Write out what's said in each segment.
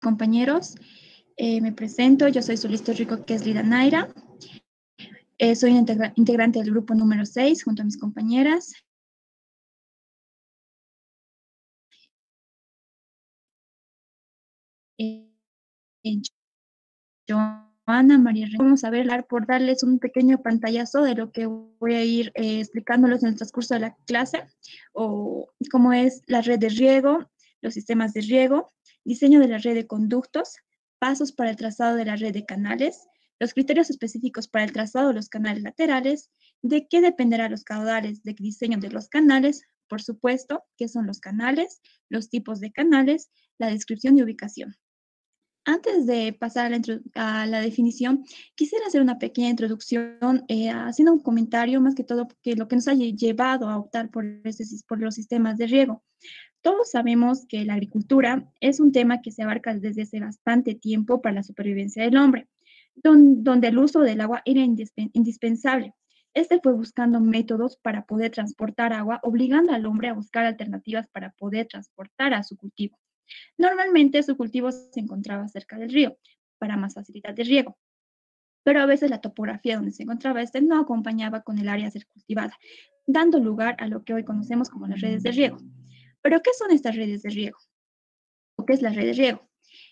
Compañeros. Me presento, yo soy Solista Rico Keslida Naira. Soy integrante del grupo número 6 junto a mis compañeras. Joana, María Rey. Vamos a ver por darles un pequeño pantallazo de lo que voy a ir explicándoles en el transcurso de la clase, o cómo es la red de riego, los sistemas de riego, diseño de la red de conductos, pasos para el trazado de la red de canales, los criterios específicos para el trazado de los canales laterales, de qué dependerá los caudales de diseño de los canales, por supuesto, qué son los canales, los tipos de canales, la descripción y ubicación. Antes de pasar a la definición, quisiera hacer una pequeña introducción haciendo un comentario más que todo porque lo que nos ha llevado a optar por los sistemas de riego. Todos sabemos que la agricultura es un tema que se abarca desde hace bastante tiempo para la supervivencia del hombre, donde el uso del agua era indispensable. Este fue buscando métodos para poder transportar agua, obligando al hombre a buscar alternativas para poder transportar a su cultivo. Normalmente su cultivo se encontraba cerca del río, para más facilidad de riego, pero a veces la topografía donde se encontraba no acompañaba con el área a ser cultivada, dando lugar a lo que hoy conocemos como las redes de riego. ¿Pero qué son estas redes de riego? ¿O qué es la red de riego?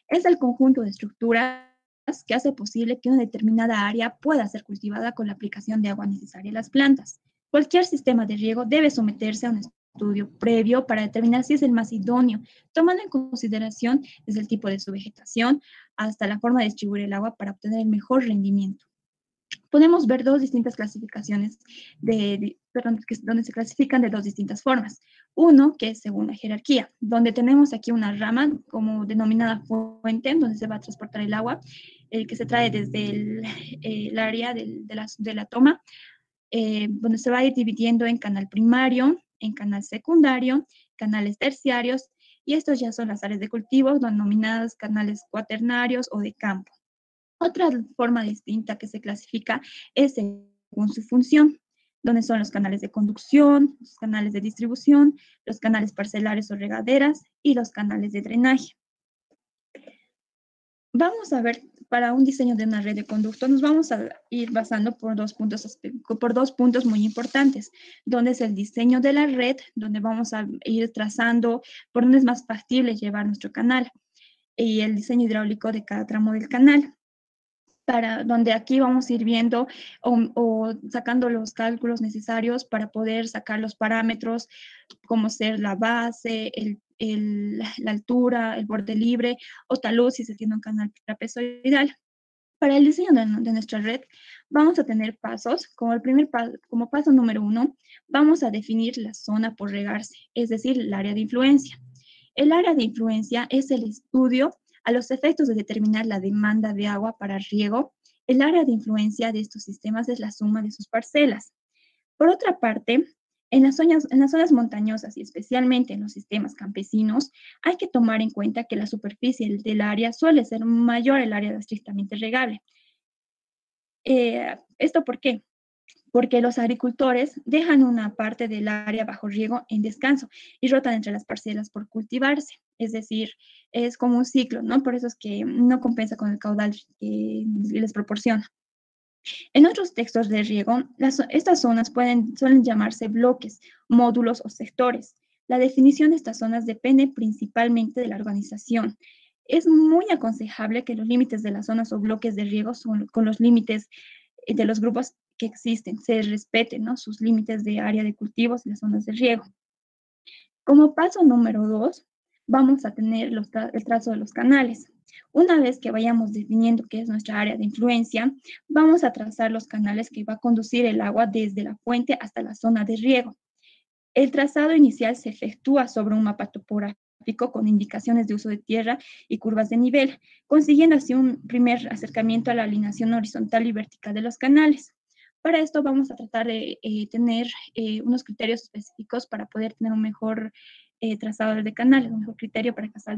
Es el conjunto de estructuras que hace posible que una determinada área pueda ser cultivada con la aplicación de agua necesaria a las plantas. Cualquier sistema de riego debe someterse a un estudio previo para determinar si es el más idóneo, tomando en consideración desde el tipo de su vegetación hasta la forma de distribuir el agua para obtener el mejor rendimiento. Podemos ver dos distintas clasificaciones donde se clasifican de dos distintas formas. Uno, que es según la jerarquía, donde tenemos aquí una rama como denominada fuente, donde se va a transportar el agua, el que se trae desde el área de la toma, donde se va a ir dividiendo en canal primario, en canal secundario, canales terciarios, y estos ya son las áreas de cultivo denominadas canales cuaternarios o de campo. Otra forma distinta que se clasifica es según su función, donde son los canales de conducción, los canales de distribución, los canales parcelares o regaderas y los canales de drenaje. Vamos a ver, para un diseño de una red de conducto, nos vamos a ir basando por dos puntos muy importantes, donde es el diseño de la red, donde vamos a ir trazando por dónde es más factible llevar nuestro canal, y el diseño hidráulico de cada tramo del canal, para donde aquí vamos a ir viendo o sacando los cálculos necesarios para poder sacar los parámetros, como ser la base, la altura, el borde libre o talud si se tiene un canal trapezoidal. Para el diseño de nuestra red, vamos a tener pasos. Como paso número 1, vamos a definir la zona por regarse, es decir, el área de influencia. El área de influencia es el estudio a los efectos de determinar la demanda de agua para riego. El área de influencia de estos sistemas es la suma de sus parcelas. Por otra parte, en las zonas montañosas y especialmente en los sistemas campesinos, hay que tomar en cuenta que la superficie del área suele ser mayor al área estrictamente regable. ¿Esto por qué? Porque los agricultores dejan una parte del área bajo riego en descanso y rotan entre las parcelas por cultivarse. Es decir, es como un ciclo, ¿no? Por eso es que no compensa con el caudal que les proporciona. En otros textos de riego, estas zonas suelen llamarse bloques, módulos o sectores. La definición de estas zonas depende principalmente de la organización. Es muy aconsejable que los límites de las zonas o bloques de riego con los límites de los grupos que existen, se respeten, ¿no?, sus límites de área de cultivos y las zonas de riego. Como paso número 2, vamos a tener el trazo de los canales. Una vez que vayamos definiendo qué es nuestra área de influencia, vamos a trazar los canales que va a conducir el agua desde la fuente hasta la zona de riego. El trazado inicial se efectúa sobre un mapa topográfico con indicaciones de uso de tierra y curvas de nivel, consiguiendo así un primer acercamiento a la alineación horizontal y vertical de los canales. Para esto vamos a tratar de tener unos criterios específicos para poder tener un mejor trazado de canales, un mejor criterio para trazar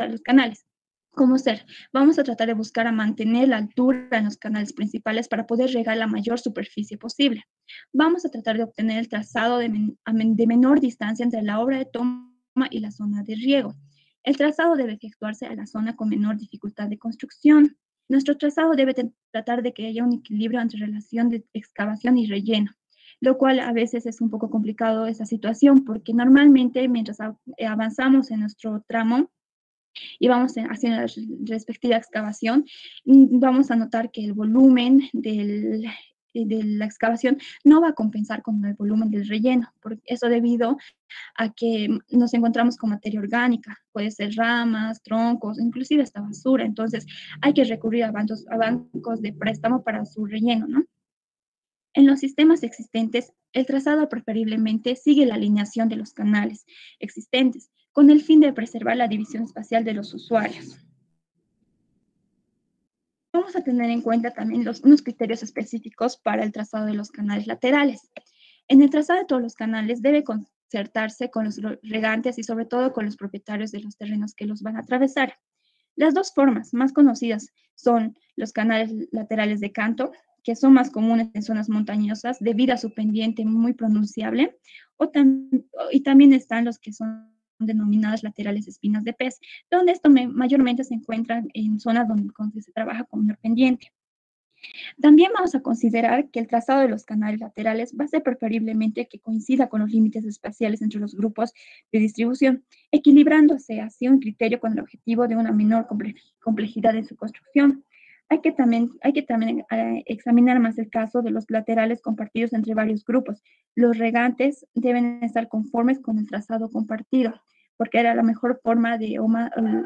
los canales. ¿Cómo ser? Vamos a tratar de buscar a mantener la altura en los canales principales para poder regar la mayor superficie posible. Vamos a tratar de obtener el trazado de menor distancia entre la obra de toma y la zona de riego. El trazado debe efectuarse a la zona con menor dificultad de construcción. Nuestro trazado debe tratar de que haya un equilibrio entre relación de excavación y relleno, lo cual a veces es un poco complicado esa situación, porque normalmente mientras avanzamos en nuestro tramo y vamos haciendo la respectiva excavación, vamos a notar que el volumen de la excavación no va a compensar con el volumen del relleno, por eso debido a que nos encontramos con materia orgánica, puede ser ramas, troncos, inclusive esta basura, entonces hay que recurrir a bancos de préstamo para su relleno, ¿no? En los sistemas existentes, el trazado preferiblemente sigue la alineación de los canales existentes, con el fin de preservar la división espacial de los usuarios. Vamos a tener en cuenta también unos criterios específicos para el trazado de los canales laterales. En el trazado de todos los canales debe concertarse con los regantes y sobre todo con los propietarios de los terrenos que los van a atravesar. Las dos formas más conocidas son los canales laterales de canto, que son más comunes en zonas montañosas debido a su pendiente muy pronunciable, y también están los que son denominados laterales espinas de pez, donde esto mayormente se encuentra en zonas donde se trabaja con menor pendiente. También vamos a considerar que el trazado de los canales laterales va a ser preferiblemente que coincida con los límites espaciales entre los grupos de distribución, equilibrándose así un criterio con el objetivo de una menor complejidad en su construcción. Hay que también examinar más el caso de los laterales compartidos entre varios grupos. Los regantes deben estar conformes con el trazado compartido, porque era la mejor forma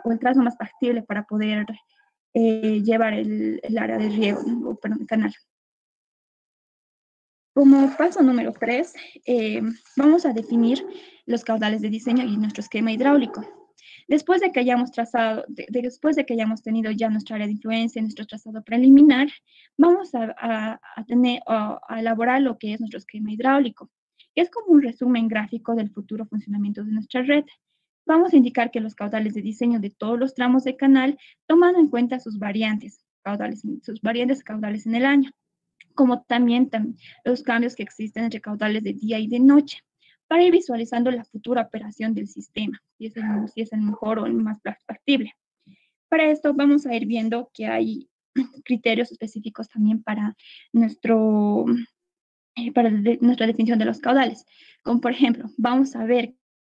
o el trazo más factible para poder llevar el área de riego, ¿no? Perdón, el canal. Como paso número 3, vamos a definir los caudales de diseño y nuestro esquema hidráulico. Después de que hayamos después de que hayamos tenido ya nuestra área de influencia, nuestro trazado preliminar, vamos a elaborar lo que es nuestro esquema hidráulico, que es como un resumen gráfico del futuro funcionamiento de nuestra red. Vamos a indicar que los caudales de diseño de todos los tramos de canal, tomando en cuenta sus variantes caudales en el año, como también los cambios que existen entre caudales de día y de noche, para ir visualizando la futura operación del sistema, si es el mejor o el más factible. Para esto vamos a ir viendo que hay criterios específicos también para nuestra definición de los caudales, como por ejemplo, vamos a ver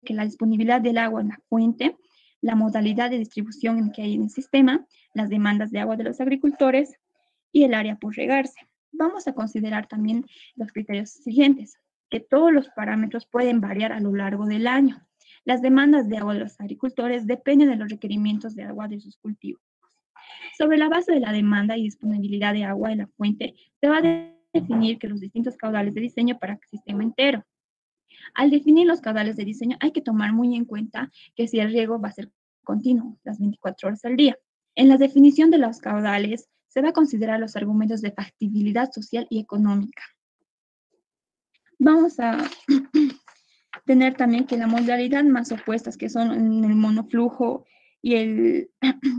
que la disponibilidad del agua en la fuente, la modalidad de distribución que hay en el sistema, las demandas de agua de los agricultores y el área por regarse. Vamos a considerar también los criterios siguientes, que todos los parámetros pueden variar a lo largo del año. Las demandas de agua de los agricultores dependen de los requerimientos de agua de sus cultivos. Sobre la base de la demanda y disponibilidad de agua de la fuente, se va a definir que los distintos caudales de diseño para el sistema entero. Al definir los caudales de diseño, hay que tomar muy en cuenta que si el riego va a ser continuo, las 24 horas al día. En la definición de los caudales, se va a considerar los argumentos de factibilidad social y económica. Vamos a tener también que la modalidad más opuestas, que son en el monoflujo y el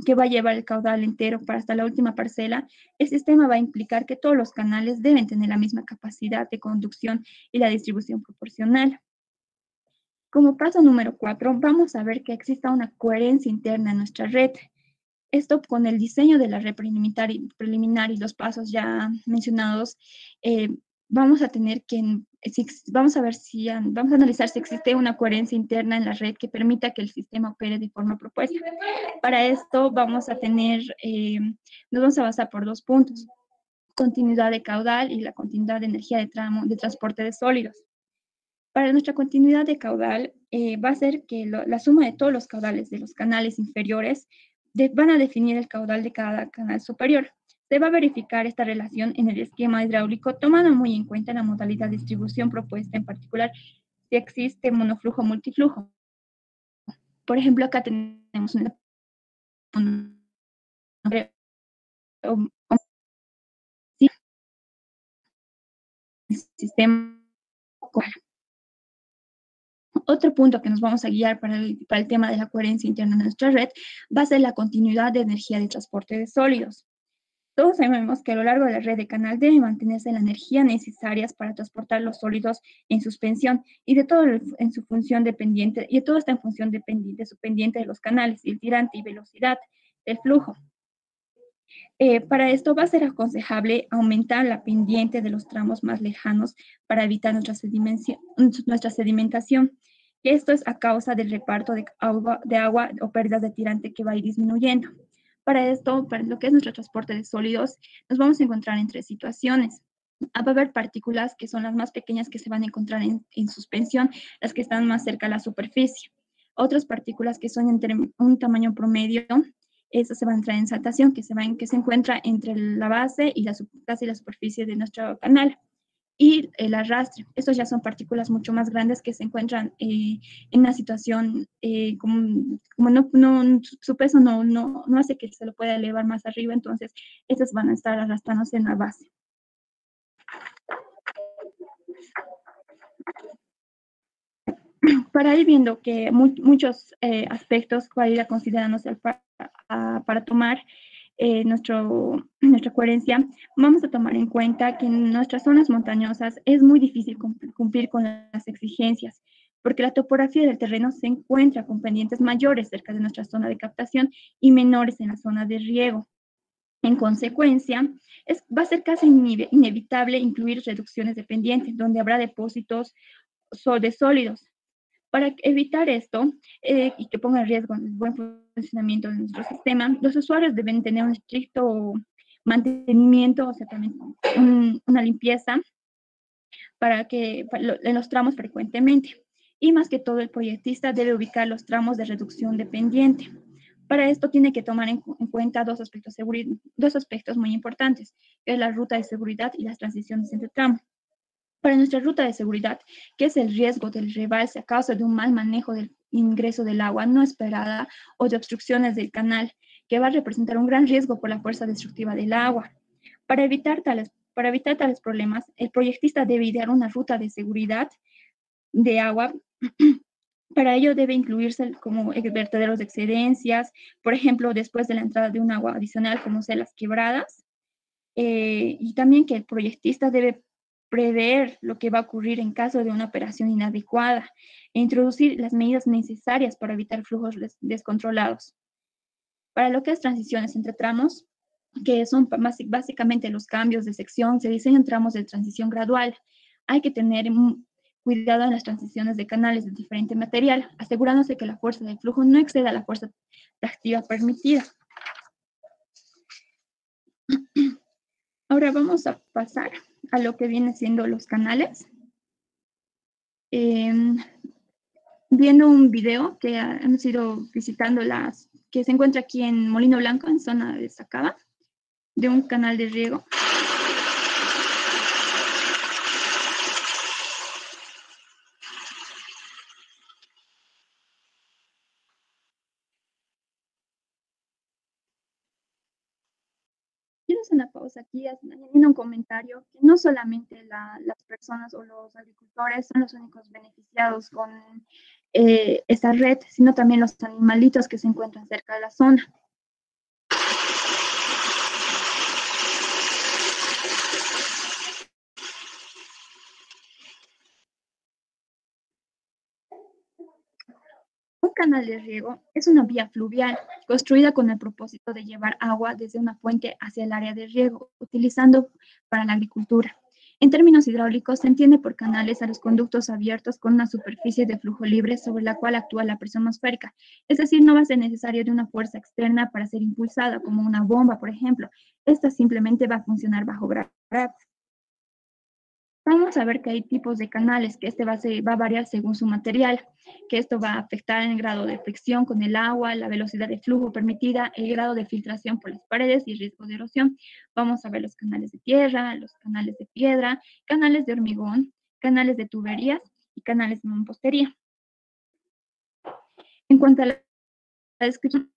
que va a llevar el caudal entero para hasta la última parcela, el sistema va a implicar que todos los canales deben tener la misma capacidad de conducción y la distribución proporcional. Como paso número 4, vamos a ver que exista una coherencia interna en nuestra red. Esto con el diseño de la red preliminar y los pasos ya mencionados, vamos a tener que, vamos a analizar si existe una coherencia interna en la red que permita que el sistema opere de forma propuesta. Para esto vamos a tener, nos vamos a basar por 2 puntos, continuidad de caudal y la continuidad de energía de transporte de sólidos. Para nuestra continuidad de caudal, va a ser que la suma de todos los caudales de los canales inferiores van a definir el caudal de cada canal superior. Se va a verificar esta relación en el esquema hidráulico, tomando muy en cuenta la modalidad de distribución propuesta, en particular si existe monoflujo o multiflujo. Por ejemplo, acá tenemos un sistema. Otro punto que nos vamos a guiar para el tema de la coherencia interna de nuestra red va a ser la continuidad de energía de transporte de sólidos. Todos sabemos que a lo largo de la red de canal debe mantenerse la energía necesaria para transportar los sólidos en suspensión y de todo en su función dependiente, y todo está en función dependiente, su pendiente de los canales, y el tirante y velocidad del flujo. Para esto va a ser aconsejable aumentar la pendiente de los tramos más lejanos para evitar nuestra sedimentación. Y esto es a causa del reparto de agua o pérdidas de tirante que va a ir disminuyendo. Para esto, para lo que es nuestro transporte de sólidos, nos vamos a encontrar en tres situaciones. Va a haber partículas que son las más pequeñas que se van a encontrar en suspensión, las que están más cerca a la superficie. Otras partículas que son entre un tamaño promedio, eso se va a entrar en saltación, que se encuentra entre la base y casi la superficie de nuestro canal. Y el arrastre. Estos ya son partículas mucho más grandes que se encuentran en una situación como su peso no hace que se lo pueda elevar más arriba, entonces estas van a estar arrastrándose en la base. Para ir viendo que muchos aspectos para ir considerándose para tomar nuestra coherencia, vamos a tomar en cuenta que en nuestras zonas montañosas es muy difícil cumplir con las exigencias, porque la topografía del terreno se encuentra con pendientes mayores cerca de nuestra zona de captación y menores en la zona de riego. En consecuencia, va a ser casi inevitable incluir reducciones de pendientes, donde habrá depósitos de sólidos. Para evitar esto y que ponga en riesgo el buen funcionamiento de nuestro sistema, los usuarios deben tener un estricto mantenimiento, o sea, también una limpieza en los tramos frecuentemente. Y más que todo, el proyectista debe ubicar los tramos de reducción de pendiente. Para esto tiene que tomar en cuenta dos aspectos muy importantes, que es la ruta de seguridad y las transiciones entre tramos. Para nuestra ruta de seguridad, que es el riesgo del rebalse a causa de un mal manejo del ingreso del agua no esperada o de obstrucciones del canal, que va a representar un gran riesgo por la fuerza destructiva del agua. Para evitar tales problemas, el proyectista debe idear una ruta de seguridad de agua. Para ello debe incluirse como vertederos de excedencias, por ejemplo, después de la entrada de un agua adicional, como sea las quebradas, y también que el proyectista debe prever lo que va a ocurrir en caso de una operación inadecuada e introducir las medidas necesarias para evitar flujos descontrolados. Para lo que es transiciones entre tramos, que son básicamente los cambios de sección, se diseñan tramos de transición gradual. Hay que tener cuidado en las transiciones de canales de diferente material, asegurándose que la fuerza del flujo no exceda la fuerza tractiva permitida. Ahora vamos a pasar a lo que viene siendo los canales. Viendo un video que hemos ido visitando que se encuentra aquí en Molino Blanco, en zona de Sacaba, de un canal de riego. Quiero hacer una pausa aquí, añadiendo un comentario, que no solamente las personas o los agricultores son los únicos beneficiados con esta red, sino también los animalitos que se encuentran cerca de la zona. Un canal de riego es una vía fluvial construida con el propósito de llevar agua desde una fuente hacia el área de riego, utilizando para la agricultura. En términos hidráulicos, se entiende por canales a los conductos abiertos con una superficie de flujo libre sobre la cual actúa la presión atmosférica. Es decir, no va a ser necesario de una fuerza externa para ser impulsada, como una bomba, por ejemplo. Esta simplemente va a funcionar bajo gravedad. Vamos a ver que hay tipos de canales, que va a variar según su material, que esto va a afectar en el grado de fricción con el agua, la velocidad de flujo permitida, el grado de filtración por las paredes y riesgo de erosión. Vamos a ver los canales de tierra, los canales de piedra, canales de hormigón, canales de tuberías y canales de mampostería. En cuanto a la descripción,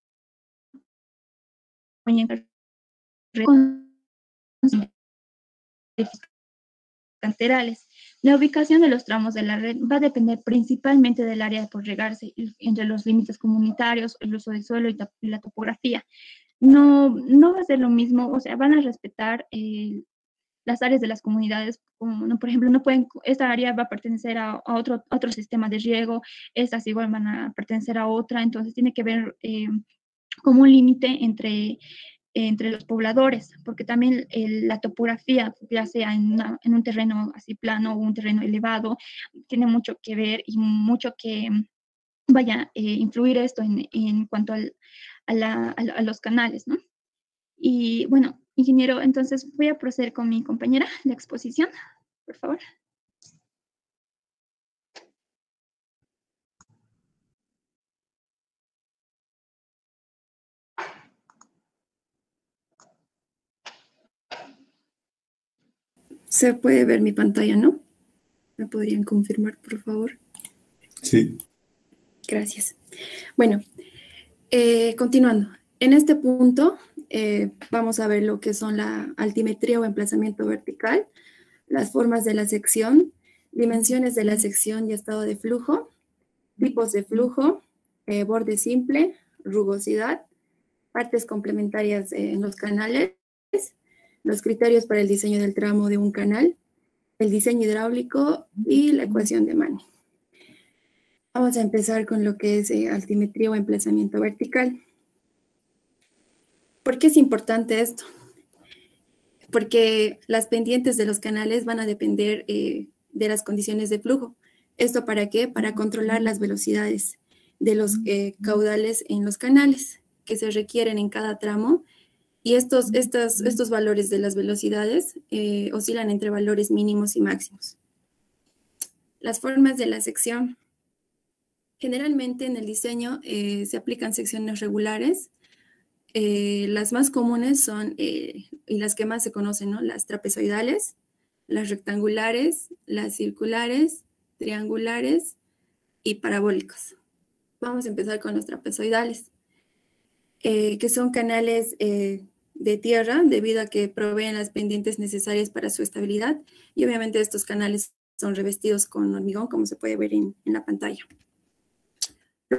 canterales. La ubicación de los tramos de la red va a depender principalmente del área por regarse, entre los límites comunitarios, el uso del suelo y la topografía. no va a ser lo mismo, o sea, van a respetar las áreas de las comunidades, como, no, por ejemplo, no pueden, esta área va a pertenecer a otro sistema de riego, estas igual van a pertenecer a otra, entonces tiene que haber como un límite entre los pobladores, porque también la topografía, ya sea en un terreno así plano o un terreno elevado, tiene mucho que ver y mucho que vaya a influir esto en cuanto a los canales, ¿no? Y bueno, ingeniero, entonces voy a proceder con mi compañera, la exposición, por favor. Se puede ver mi pantalla, ¿no? ¿Me podrían confirmar, por favor? Sí. Gracias. Bueno, continuando. En este punto vamos a ver lo que son la altimetría o emplazamiento vertical, las formas de la sección, dimensiones de la sección y estado de flujo, tipos de flujo, borde simple, rugosidad, partes complementarias en los canales, los criterios para el diseño del tramo de un canal, el diseño hidráulico y la ecuación de Manning. Vamos a empezar con lo que es altimetría o emplazamiento vertical. ¿Por qué es importante esto? Porque las pendientes de los canales van a depender de las condiciones de flujo. ¿Esto para qué? Para controlar las velocidades de los caudales en los canales que se requieren en cada tramo. Y estos valores de las velocidades oscilan entre valores mínimos y máximos. Las formas de la sección. Generalmente en el diseño se aplican secciones regulares. Las más comunes son, y las que más se conocen, ¿no? Las trapezoidales, las rectangulares, las circulares, triangulares y parabólicos. Vamos a empezar con los trapezoidales, que son canales de tierra debido a que proveen las pendientes necesarias para su estabilidad y obviamente estos canales son revestidos con hormigón, como se puede ver en la pantalla.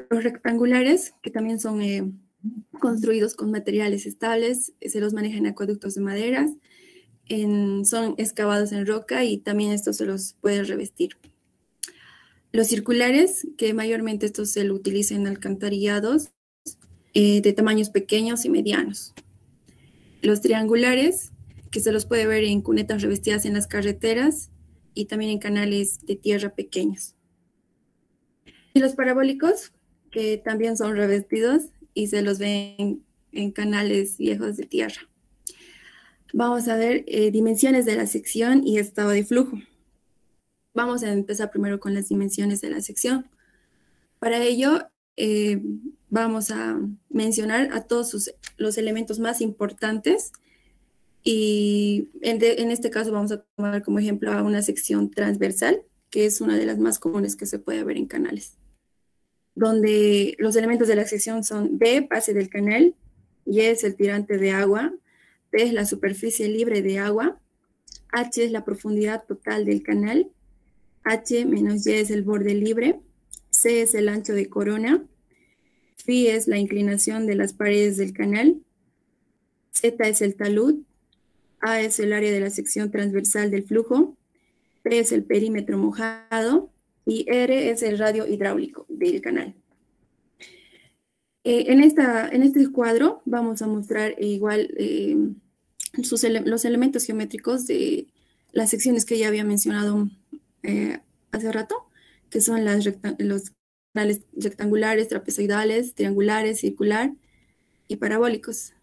Los rectangulares, que también son construidos con materiales estables, se los maneja en acueductos de maderas, son excavados en roca y también estos se los puede revestir. Los circulares, que mayormente estos se lo utilizan en alcantarillados de tamaños pequeños y medianos. Los triangulares, que se los puede ver en cunetas revestidas en las carreteras y también en canales de tierra pequeños. Y los parabólicos, que también son revestidos y se los ven en canales viejos de tierra. Vamos a ver dimensiones de la sección y estado de flujo. Vamos a empezar primero con las dimensiones de la sección. Para ello, vamos a mencionar a todos los elementos más importantes y en este caso vamos a tomar como ejemplo a una sección transversal, que es una de las más comunes que se puede ver en canales, donde los elementos de la sección son D, base del canal, Y es el tirante de agua, P es la superficie libre de agua, H es la profundidad total del canal, H menos Y es el borde libre, C es el ancho de corona, Phi es la inclinación de las paredes del canal, Z es el talud, A es el área de la sección transversal del flujo, P es el perímetro mojado y R es el radio hidráulico del canal. En este cuadro vamos a mostrar igual los elementos geométricos de las secciones que ya había mencionado hace rato, que son los canales rectangulares, trapezoidales, triangulares, circular y parabólicos.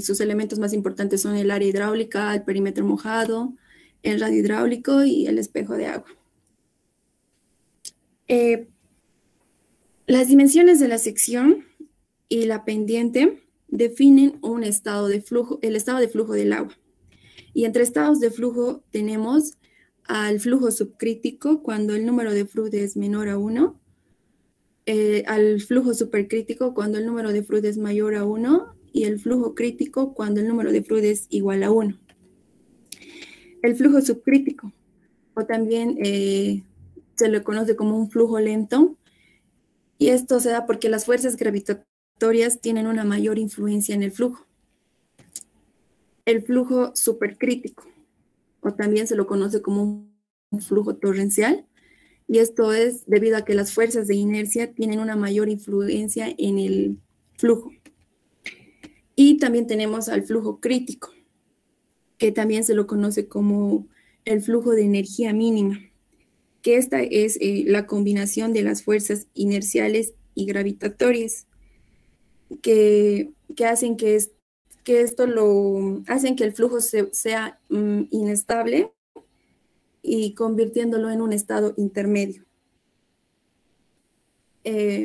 Sus elementos más importantes son el área hidráulica, el perímetro mojado, el radio hidráulico y el espejo de agua. Las dimensiones de la sección y la pendiente definen un estado de flujo, el estado de flujo del agua. Y entre estados de flujo tenemos al flujo subcrítico cuando el número de fluid es menor a 1, al flujo supercrítico cuando el número de fluid es mayor a 1 y el flujo crítico cuando el número de fluid es igual a 1. El flujo subcrítico, o también se le conoce como un flujo lento, y esto se da porque las fuerzas gravitorias tienen una mayor influencia en el flujo. El flujo supercrítico, o también se lo conoce como un flujo torrencial, y esto es debido a que las fuerzas de inercia tienen una mayor influencia en el flujo. Y también tenemos al flujo crítico, que también se lo conoce como el flujo de energía mínima, que esta es la combinación de las fuerzas inerciales y gravitatorias, que hacen que el flujo sea inestable y convirtiéndolo en un estado intermedio.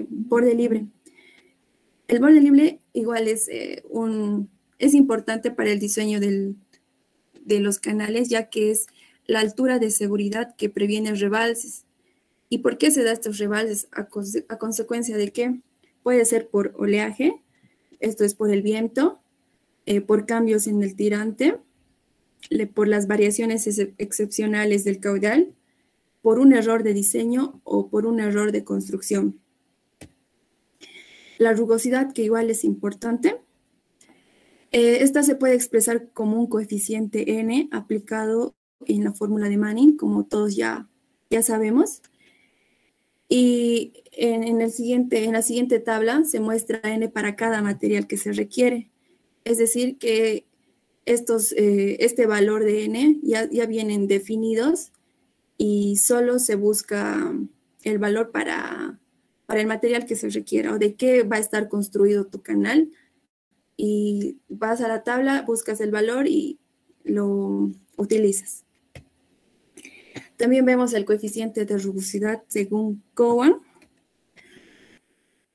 Borde libre. El borde libre igual es importante para el diseño de los canales, ya que es la altura de seguridad que previene rebalses. ¿Y por qué se da estos rebalses? A consecuencia de que puede ser por oleaje, esto es por el viento, por cambios en el tirante, por las variaciones excepcionales del caudal, por un error de diseño o por un error de construcción. La rugosidad, que igual es importante, esta se puede expresar como un coeficiente n aplicado en la fórmula de Manning, como todos ya sabemos. Y en la siguiente tabla se muestra n para cada material que se requiere. Es decir, que este valor de n ya vienen definidos y solo se busca el valor para el material que se requiera o de qué va a estar construido tu canal. Y vas a la tabla, buscas el valor y lo utilizas. También vemos el coeficiente de rugosidad según Cowan.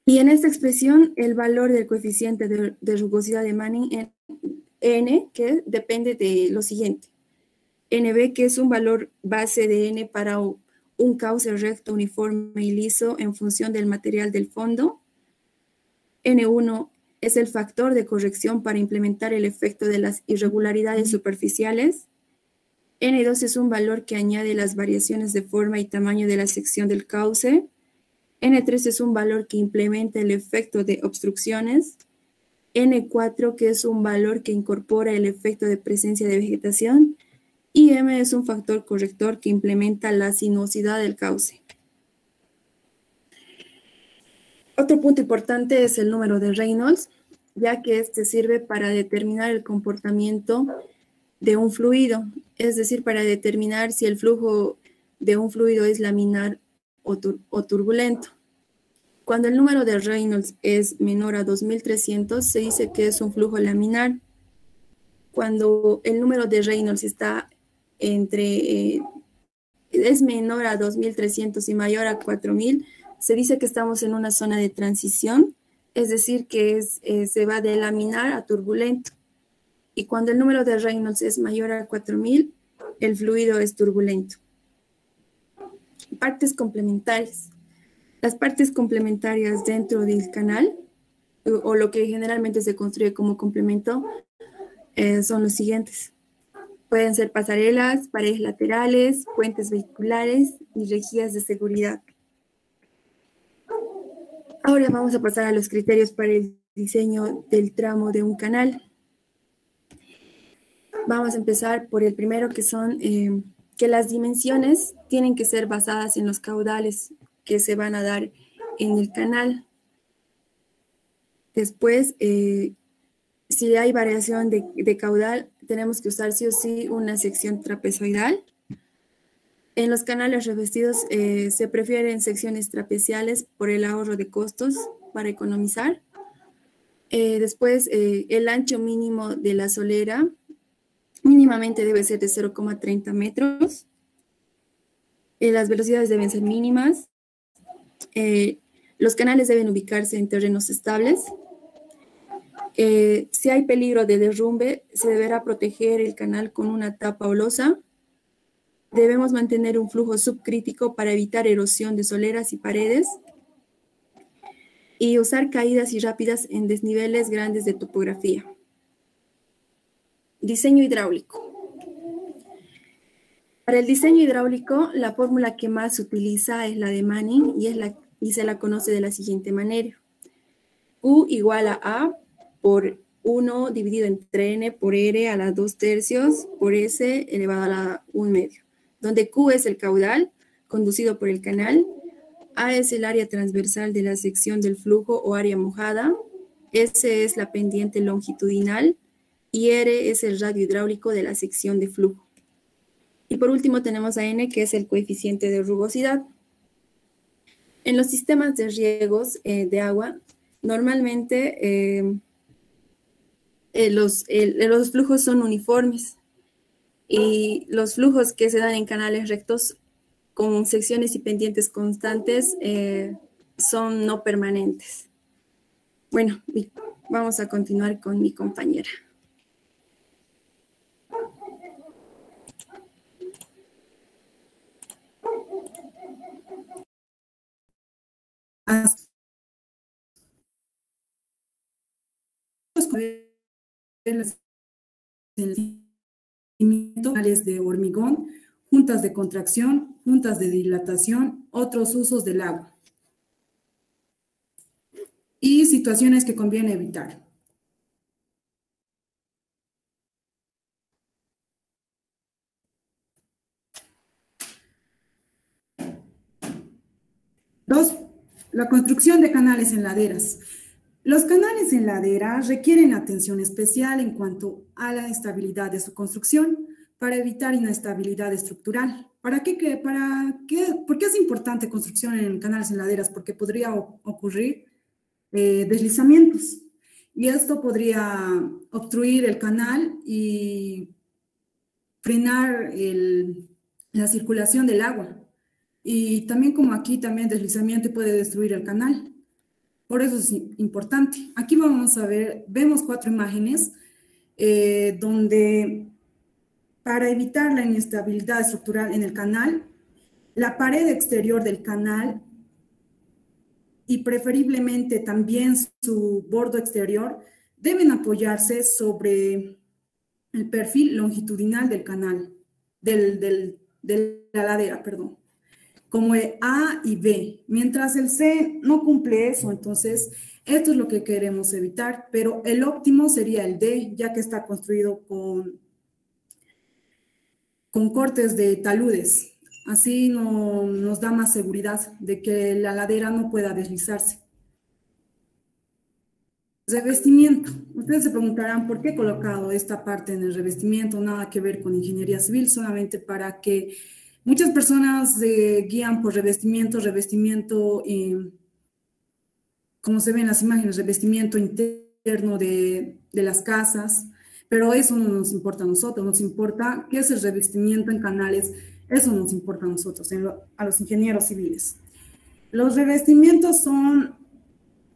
Y en esta expresión, el valor del coeficiente de rugosidad de Manning, n, que depende de lo siguiente. NB, que es un valor base de n para un cauce recto, uniforme y liso en función del material del fondo. N1 es el factor de corrección para implementar el efecto de las irregularidades superficiales. N2 es un valor que añade las variaciones de forma y tamaño de la sección del cauce. N3 es un valor que implementa el efecto de obstrucciones. N4, que es un valor que incorpora el efecto de presencia de vegetación. Y M es un factor corrector que implementa la sinuosidad del cauce. Otro punto importante es el número de Reynolds, ya que este sirve para determinar el comportamiento de un fluido, es decir, para determinar si el flujo de un fluido es laminar o turbulento. Cuando el número de Reynolds es menor a 2300, se dice que es un flujo laminar. Cuando el número de Reynolds está es menor a 2300 y mayor a 4000, se dice que estamos en una zona de transición, es decir, que se va de laminar a turbulento. Y cuando el número de Reynolds es mayor a 4000, el fluido es turbulento. Partes complementarias. Las partes complementarias dentro del canal, o lo que generalmente se construye como complemento, son los siguientes. Pueden ser pasarelas, paredes laterales, puentes vehiculares y rejillas de seguridad. Ahora vamos a pasar a los criterios para el diseño del tramo de un canal. Vamos a empezar por el primero, que son que las dimensiones tienen que ser basadas en los caudales que se van a dar en el canal. Después, si hay variación de caudal, tenemos que usar sí o sí una sección trapezoidal. En los canales revestidos se prefieren secciones trapeciales por el ahorro de costos para economizar. Después, el ancho mínimo de la solera mínimamente debe ser de 0,30 metros. Las velocidades deben ser mínimas. Los canales deben ubicarse en terrenos estables. Si hay peligro de derrumbe, se deberá proteger el canal con una tapa o losa. Debemos mantener un flujo subcrítico para evitar erosión de soleras y paredes. Y usar caídas y rápidas en desniveles grandes de topografía. Diseño hidráulico. Para el diseño hidráulico, la fórmula que más se utiliza es la de Manning y se la conoce de la siguiente manera. Q igual a por 1 dividido entre N por R a la 2/3 por S elevado a la 1/2, donde Q es el caudal conducido por el canal, A es el área transversal de la sección del flujo o área mojada, S es la pendiente longitudinal y R es el radio hidráulico de la sección de flujo. Y por último tenemos a N, que es el coeficiente de rugosidad. En los sistemas de riegos de agua, normalmente los flujos son uniformes y los flujos que se dan en canales rectos con secciones y pendientes constantes son no permanentes. Bueno, vamos a continuar con mi compañera. Canales de hormigón, juntas de contracción, juntas de dilatación, otros usos del agua y situaciones que conviene evitar. Dos, la construcción de canales en laderas. Los canales en laderas requieren atención especial en cuanto a la estabilidad de su construcción para evitar inestabilidad estructural. ¿Por qué es importante construcción en canales en laderas? Porque podría ocurrir deslizamientos y esto podría obstruir el canal y frenar la circulación del agua. Y también como aquí también deslizamiento puede destruir el canal. Por eso es importante. Aquí vamos a ver, vemos 4 imágenes donde para evitar la inestabilidad estructural en el canal, la pared exterior del canal y preferiblemente también su borde exterior deben apoyarse sobre el perfil longitudinal del canal, de la ladera, perdón, como el A y B. Mientras el C no cumple eso, entonces esto es lo que queremos evitar, pero el óptimo sería el D, ya que está construido con cortes de taludes. Así nos da más seguridad de que la ladera no pueda deslizarse. Revestimiento. Ustedes se preguntarán por qué he colocado esta parte en el revestimiento, nada que ver con ingeniería civil, solamente para que muchas personas se guían por revestimiento, como se ven en las imágenes, revestimiento interno de las casas, pero eso no nos importa a nosotros, nos importa qué es el revestimiento en canales, eso nos importa a nosotros, a los ingenieros civiles. Los revestimientos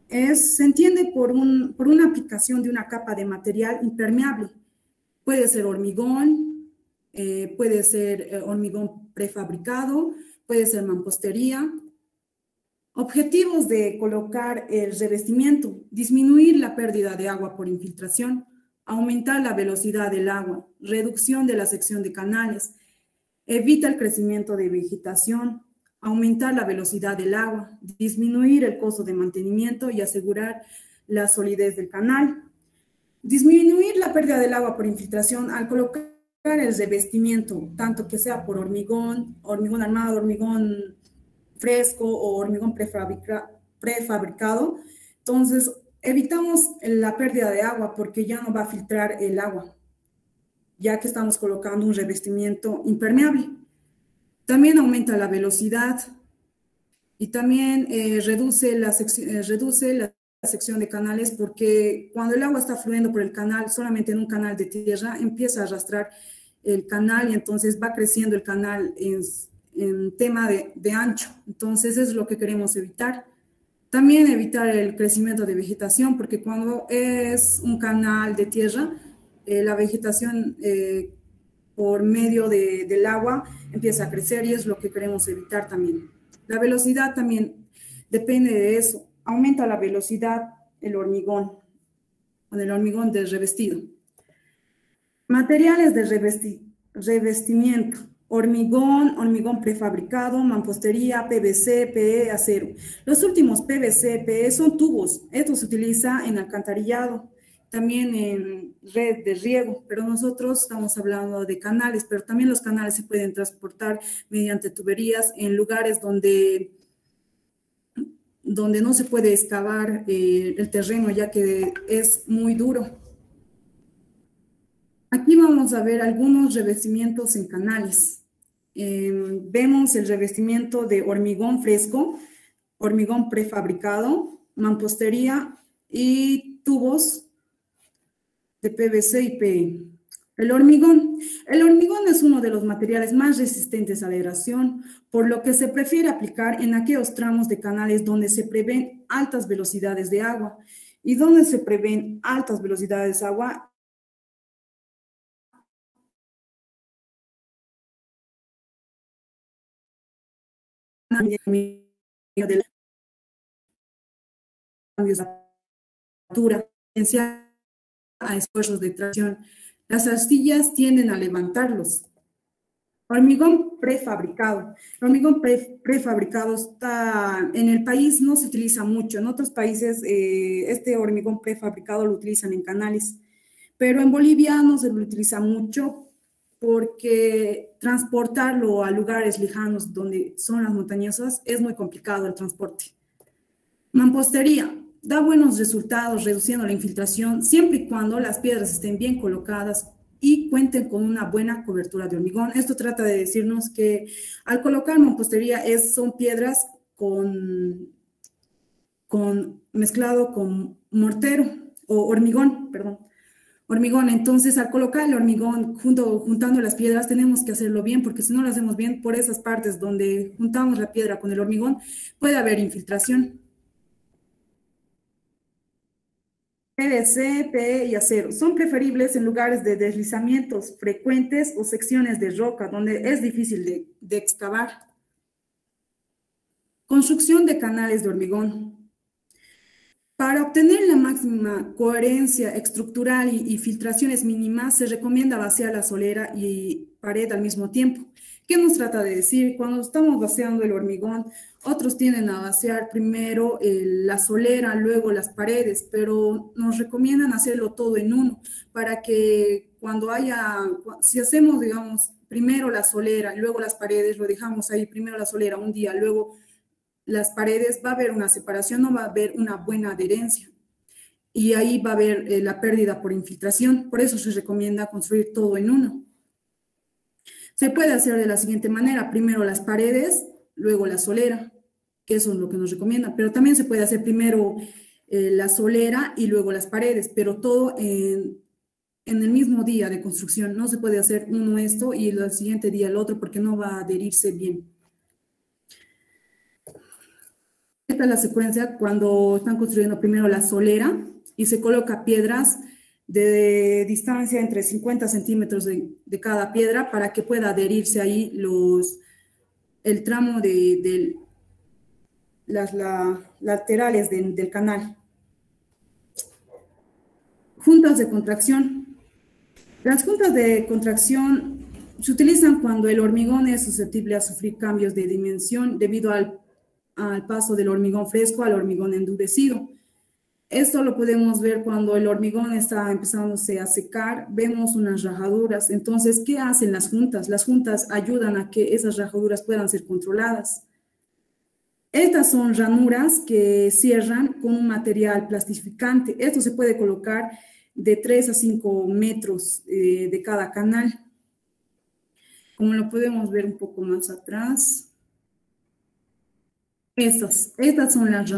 se entiende por una aplicación de una capa de material impermeable. Puede ser hormigón, puede ser hormigón prefabricado, puede ser mampostería. Objetivos de colocar el revestimiento: disminuir la pérdida de agua por infiltración, aumentar la velocidad del agua, reducción de la sección de canales, evita el crecimiento de vegetación, aumentar la velocidad del agua, disminuir el costo de mantenimiento y asegurar la solidez del canal. Disminuir la pérdida del agua por infiltración al colocar el revestimiento, tanto que sea por hormigón armado, hormigón fresco o hormigón prefabricado. Entonces, evitamos la pérdida de agua porque ya no va a filtrar el agua, ya que estamos colocando un revestimiento impermeable. También aumenta la velocidad y también reduce la sección de canales, porque cuando el agua está fluyendo por el canal, solamente en un canal de tierra, empieza a arrastrar el canal y entonces va creciendo el canal en tema de ancho. Entonces es lo que queremos evitar. También evitar el crecimiento de vegetación, porque cuando es un canal de tierra, la vegetación por medio del agua empieza a crecer y es lo que queremos evitar también. La velocidad también depende de eso. Aumenta la velocidad el hormigón, con el hormigón del revestido. Materiales de revestimiento. hormigón, hormigón prefabricado, mampostería, PVC, PE, acero. Los últimos PVC, PE son tubos. Esto se utiliza en alcantarillado, también en red de riego, pero nosotros estamos hablando de canales, pero también los canales se pueden transportar mediante tuberías en lugares donde no se puede excavar el terreno, ya que es muy duro. Aquí vamos a ver algunos revestimientos en canales. Vemos el revestimiento de hormigón fresco, hormigón prefabricado, mampostería y tubos de PVC y PE. El hormigón es uno de los materiales más resistentes a la erosión, por lo que se prefiere aplicar en aquellos tramos de canales donde se prevén altas velocidades de agua. ¿Y donde se prevén altas velocidades de agua? De cambios de altura, a esfuerzos de tracción. Las astillas tienden a levantarlos. Hormigón prefabricado. El hormigón prefabricado está en el país, no se utiliza mucho. En otros países este hormigón prefabricado lo utilizan en canales, pero en Bolivia no se lo utiliza mucho porque transportarlo a lugares lejanos donde son las montañosas es muy complicado el transporte. Mampostería. Da buenos resultados reduciendo la infiltración siempre y cuando las piedras estén bien colocadas y cuenten con una buena cobertura de hormigón. Esto trata de decirnos que al colocar mampostería son piedras mezclado con mortero o hormigón, perdón. Hormigón, entonces al colocar el hormigón juntando las piedras tenemos que hacerlo bien, porque si no lo hacemos bien, por esas partes donde juntamos la piedra con el hormigón puede haber infiltración. PVC, PE y acero son preferibles en lugares de deslizamientos frecuentes o secciones de roca donde es difícil de excavar. Construcción de canales de hormigón. Para obtener la máxima coherencia estructural y filtraciones mínimas, se recomienda vaciar la solera y pared al mismo tiempo. ¿Qué nos trata de decir? Cuando estamos vaciando el hormigón, otros tienden a vaciar primero la solera, luego las paredes, pero nos recomiendan hacerlo todo en uno, para que si hacemos, digamos, primero la solera, luego las paredes, lo dejamos ahí, primero la solera un día, luego las paredes, va a haber una separación, no va a haber una buena adherencia. Y ahí va a haber la pérdida por infiltración. Por eso se recomienda construir todo en uno. Se puede hacer de la siguiente manera: primero las paredes, luego la solera, que eso es lo que nos recomienda. Pero también se puede hacer primero la solera y luego las paredes, pero todo en el mismo día de construcción. No se puede hacer uno esto y el siguiente día el otro, porque no va a adherirse bien. Esta es la secuencia cuando están construyendo primero la solera y se coloca piedras de distancia entre 50 centímetros de cada piedra para que pueda adherirse ahí el tramo de las laterales del canal. Juntas de contracción. Las juntas de contracción se utilizan cuando el hormigón es susceptible a sufrir cambios de dimensión debido al paso del hormigón fresco al hormigón endurecido. Esto lo podemos ver cuando el hormigón está empezándose a secar, vemos unas rajaduras. Entonces, ¿qué hacen las juntas? Las juntas ayudan a que esas rajaduras puedan ser controladas. Estas son ranuras que cierran con un material plastificante. Esto se puede colocar de 3 a 5 metros de cada canal. Como lo podemos ver un poco más atrás. Estas son las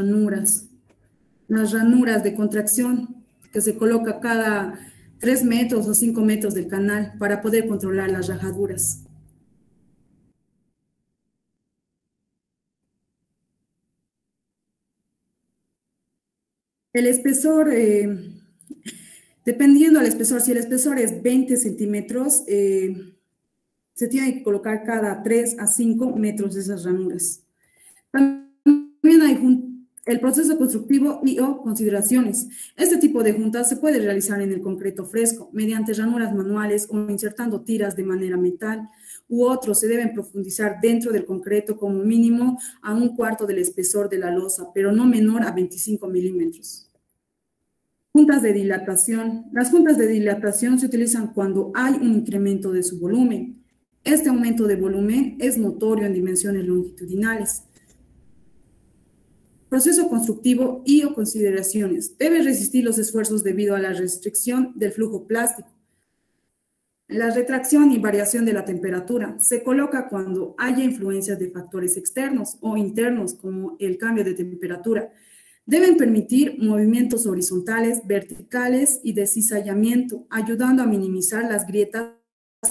ranuras de contracción que se coloca cada 3 metros o 5 metros del canal para poder controlar las rajaduras. El espesor, dependiendo del espesor, si el espesor es 20 centímetros, se tiene que colocar cada 3 a 5 metros de esas ranuras. También el proceso constructivo y o consideraciones. Este tipo de juntas se puede realizar en el concreto fresco, mediante ranuras manuales o insertando tiras de manera metal, u otros se deben profundizar dentro del concreto como mínimo a 1/4 del espesor de la losa, pero no menor a 25 milímetros. Juntas de dilatación. Las juntas de dilatación se utilizan cuando hay un incremento de su volumen. Este aumento de volumen es notorio en dimensiones longitudinales. Proceso constructivo y o consideraciones. Debe resistir los esfuerzos debido a la restricción del flujo plástico. La retracción y variación de la temperatura se coloca cuando haya influencias de factores externos o internos, como el cambio de temperatura. Deben permitir movimientos horizontales, verticales y de cizallamiento, ayudando a minimizar las grietas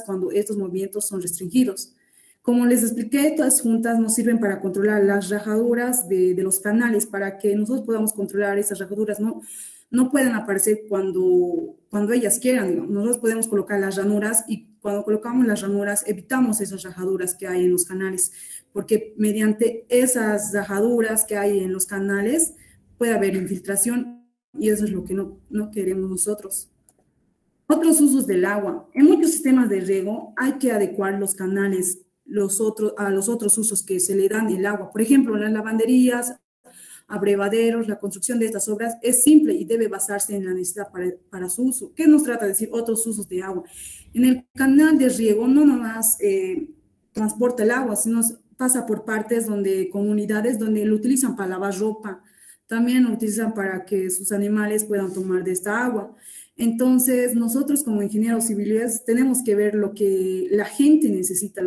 cuando estos movimientos son restringidos. Como les expliqué, estas juntas nos sirven para controlar las rajaduras de los canales, para que nosotros podamos controlar esas rajaduras, no pueden aparecer cuando ellas quieran, digamos. Nosotros podemos colocar las ranuras y cuando colocamos las ranuras evitamos esas rajaduras que hay en los canales, porque mediante esas rajaduras que hay en los canales puede haber infiltración y eso es lo que no queremos nosotros. Otros usos del agua. En muchos sistemas de riego hay que adecuar los canales a los otros usos que se le dan el agua. Por ejemplo, en las lavanderías, abrevaderos, la construcción de estas obras es simple y debe basarse en la necesidad para su uso. ¿Qué nos trata de decir otros usos de agua? En el canal de riego no nomás transporta el agua, sino pasa por partes comunidades donde lo utilizan para lavar ropa, también lo utilizan para que sus animales puedan tomar de esta agua. Entonces, nosotros como ingenieros civiles tenemos que ver lo que la gente necesita,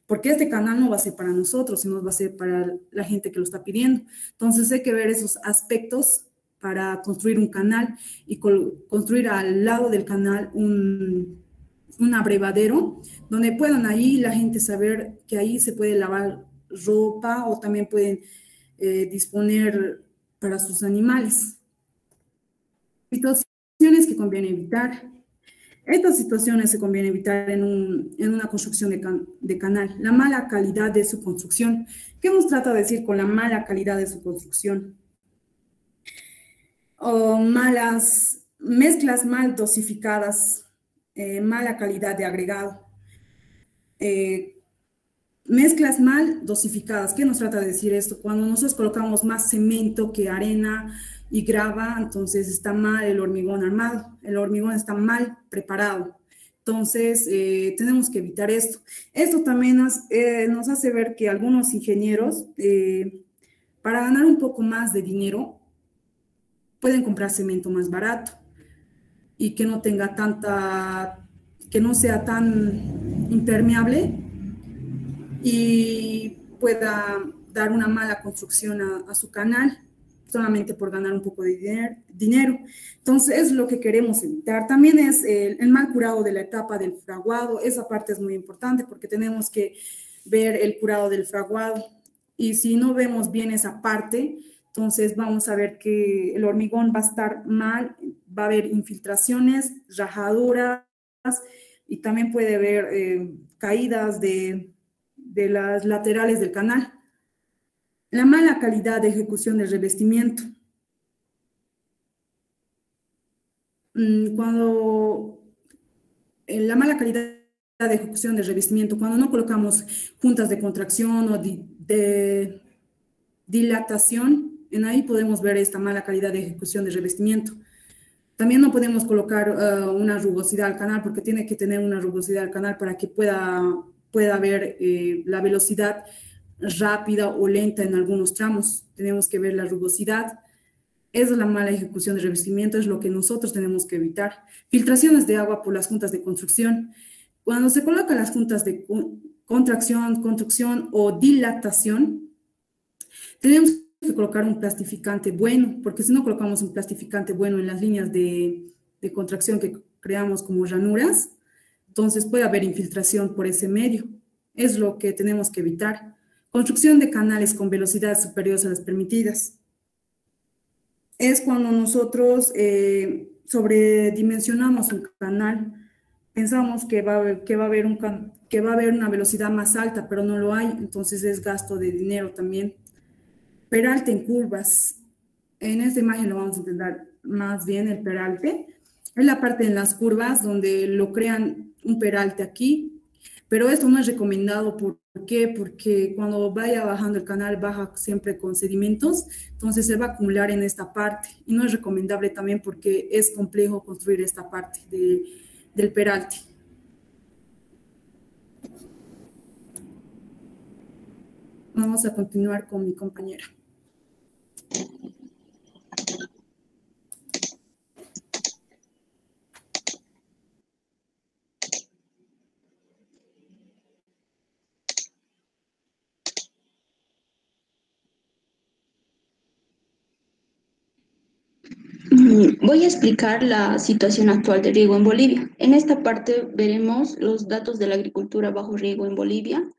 porque este canal no va a ser para nosotros, sino va a ser para la gente que lo está pidiendo. Entonces, hay que ver esos aspectos para construir un canal y construir al lado del canal un abrevadero, donde puedan ahí la gente saber que ahí se puede lavar ropa o también pueden disponer para sus animales. Situaciones que conviene evitar. Estas situaciones se conviene evitar en una construcción de canal. La mala calidad de su construcción. ¿Qué nos trata de decir con la mala calidad de su construcción? O mezclas mal dosificadas, mala calidad de agregado. Mezclas mal dosificadas. ¿Qué nos trata de decir esto? Cuando nosotros colocamos más cemento que arena y grava, entonces está mal el hormigón armado, el hormigón está mal preparado. Entonces, tenemos que evitar esto. Esto también nos hace ver que algunos ingenieros, para ganar un poco más de dinero, pueden comprar cemento más barato y que no tenga que no sea tan impermeable y pueda dar una mala construcción a su canal, solamente por ganar un poco de dinero. Entonces, es lo que queremos evitar. También es el mal curado de la etapa del fraguado. Esa parte es muy importante porque tenemos que ver el curado del fraguado. Y si no vemos bien esa parte, entonces vamos a ver que el hormigón va a estar mal, va a haber infiltraciones, rajaduras y también puede haber caídas de las laterales del canal. La mala calidad de ejecución del revestimiento. La mala calidad de ejecución del revestimiento, cuando no colocamos juntas de contracción o de dilatación, en ahí podemos ver esta mala calidad de ejecución del revestimiento. También no podemos colocar una rugosidad al canal, porque tiene que tener una rugosidad al canal para que pueda haber la velocidad rápida o lenta en algunos tramos. Tenemos que ver la rugosidad. Esa es la mala ejecución de revestimiento, es lo que nosotros tenemos que evitar. Filtraciones de agua por las juntas de construcción. Cuando se colocan las juntas de construcción o dilatación, tenemos que colocar un plastificante bueno, porque si no colocamos un plastificante bueno en las líneas de contracción que creamos como ranuras, entonces puede haber infiltración por ese medio. Es lo que tenemos que evitar. Construcción de canales con velocidades superiores a las permitidas. Es cuando nosotros sobredimensionamos un canal, pensamos que va a haber una velocidad más alta, pero no lo hay, entonces es gasto de dinero también. Peralte en curvas. En esta imagen lo vamos a entender más bien el peralte. Es la parte en las curvas donde lo crean un peralte aquí, pero esto no es recomendado. ¿Por qué? Porque cuando vaya bajando el canal baja siempre con sedimentos, entonces se va a acumular en esta parte y no es recomendable también porque es complejo construir esta parte del peralte. Vamos a continuar con mi compañera. Voy a explicar la situación actual de riego en Bolivia. En esta parte veremos los datos de la agricultura bajo riego en Bolivia,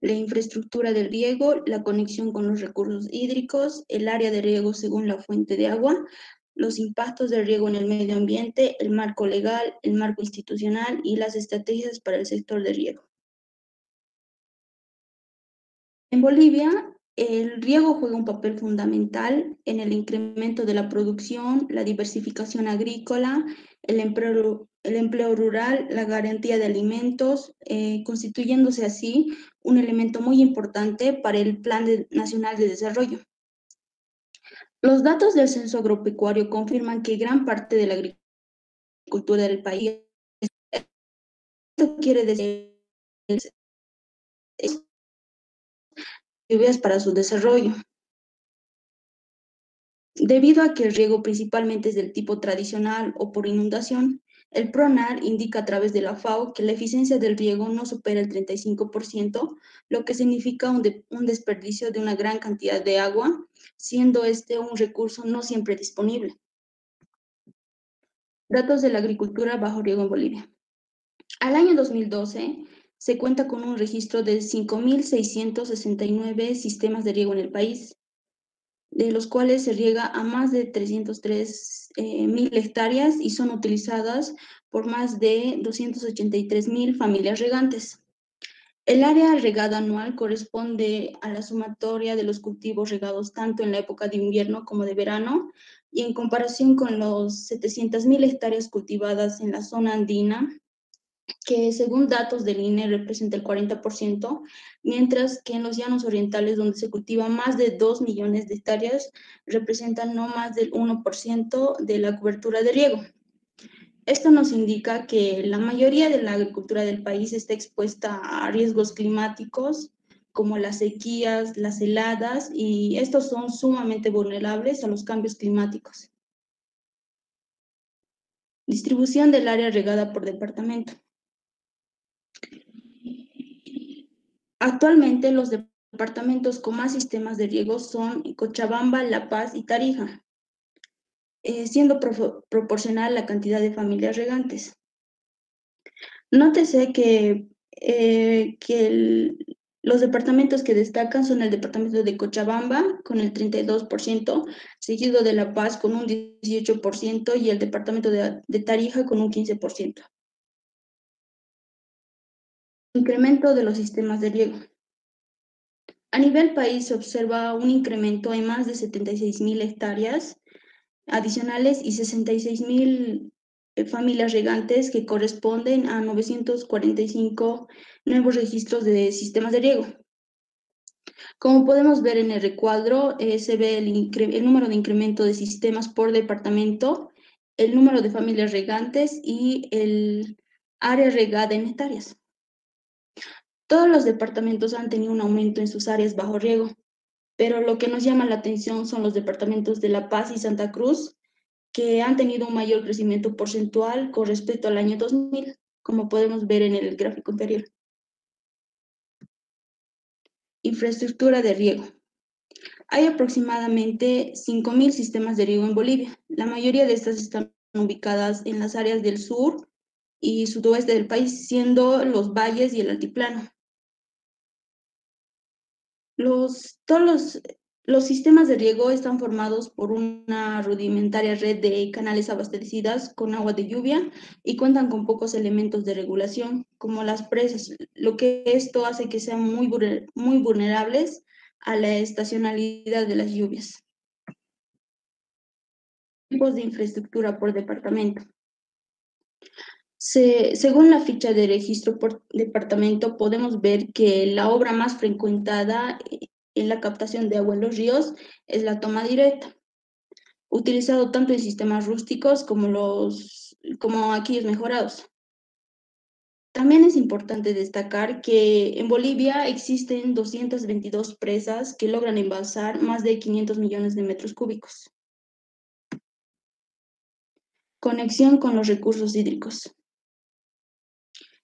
la infraestructura del riego, la conexión con los recursos hídricos, el área de riego según la fuente de agua, los impactos del riego en el medio ambiente, el marco legal, el marco institucional y las estrategias para el sector de riego. En Bolivia, el riego juega un papel fundamental en el incremento de la producción, la diversificación agrícola, el empleo rural, la garantía de alimentos, constituyéndose así un elemento muy importante para el Plan Nacional de Desarrollo. Los datos del Censo Agropecuario confirman que gran parte de la agricultura del país, esto quiere decir lluvias para su desarrollo. Debido a que el riego principalmente es del tipo tradicional o por inundación, el PRONAR indica a través de la FAO que la eficiencia del riego no supera el 35%, lo que significa un desperdicio de una gran cantidad de agua, siendo este un recurso no siempre disponible. Datos de la agricultura bajo riego en Bolivia. Al año 2012 se cuenta con un registro de 5.669 sistemas de riego en el país, de los cuales se riega a más de 303.000 hectáreas y son utilizadas por más de 283.000 familias regantes. El área regada anual corresponde a la sumatoria de los cultivos regados tanto en la época de invierno como de verano, y en comparación con los 700.000 hectáreas cultivadas en la zona andina, que según datos del INE representa el 40%, mientras que en los llanos orientales, donde se cultiva más de 2 millones de hectáreas, representan no más del 1% de la cobertura de riego. Esto nos indica que la mayoría de la agricultura del país está expuesta a riesgos climáticos, como las sequías, las heladas, y estos son sumamente vulnerables a los cambios climáticos. Distribución del área regada por departamento. Actualmente los departamentos con más sistemas de riego son Cochabamba, La Paz y Tarija, siendo proporcional la cantidad de familias regantes. Nótese que los departamentos que destacan son el departamento de Cochabamba con el 32%, seguido de La Paz con un 18% y el departamento de Tarija con un 15%. Incremento de los sistemas de riego. A nivel país se observa un incremento en más de 76.000 hectáreas adicionales y 66.000 familias regantes, que corresponden a 945 nuevos registros de sistemas de riego. Como podemos ver en el recuadro, se ve el número de incremento de sistemas por departamento, el número de familias regantes y el área regada en hectáreas. Todos los departamentos han tenido un aumento en sus áreas bajo riego, pero lo que nos llama la atención son los departamentos de La Paz y Santa Cruz, que han tenido un mayor crecimiento porcentual con respecto al año 2000, como podemos ver en el gráfico inferior. Infraestructura de riego. Hay aproximadamente 5.000 sistemas de riego en Bolivia. La mayoría de estas están ubicadas en las áreas del sur y sudoeste del país, siendo los valles y el altiplano. Todos los sistemas de riego están formados por una rudimentaria red de canales abastecidas con agua de lluvia y cuentan con pocos elementos de regulación, como las presas, lo que esto hace que sean muy vulnerables a la estacionalidad de las lluvias. Tipos de infraestructura por departamento. Según la ficha de registro por departamento, podemos ver que la obra más frecuentada en la captación de agua en los ríos es la toma directa, utilizado tanto en sistemas rústicos como aquellos mejorados. También es importante destacar que en Bolivia existen 222 presas que logran embalsar más de 500 millones de metros cúbicos. Conexión con los recursos hídricos.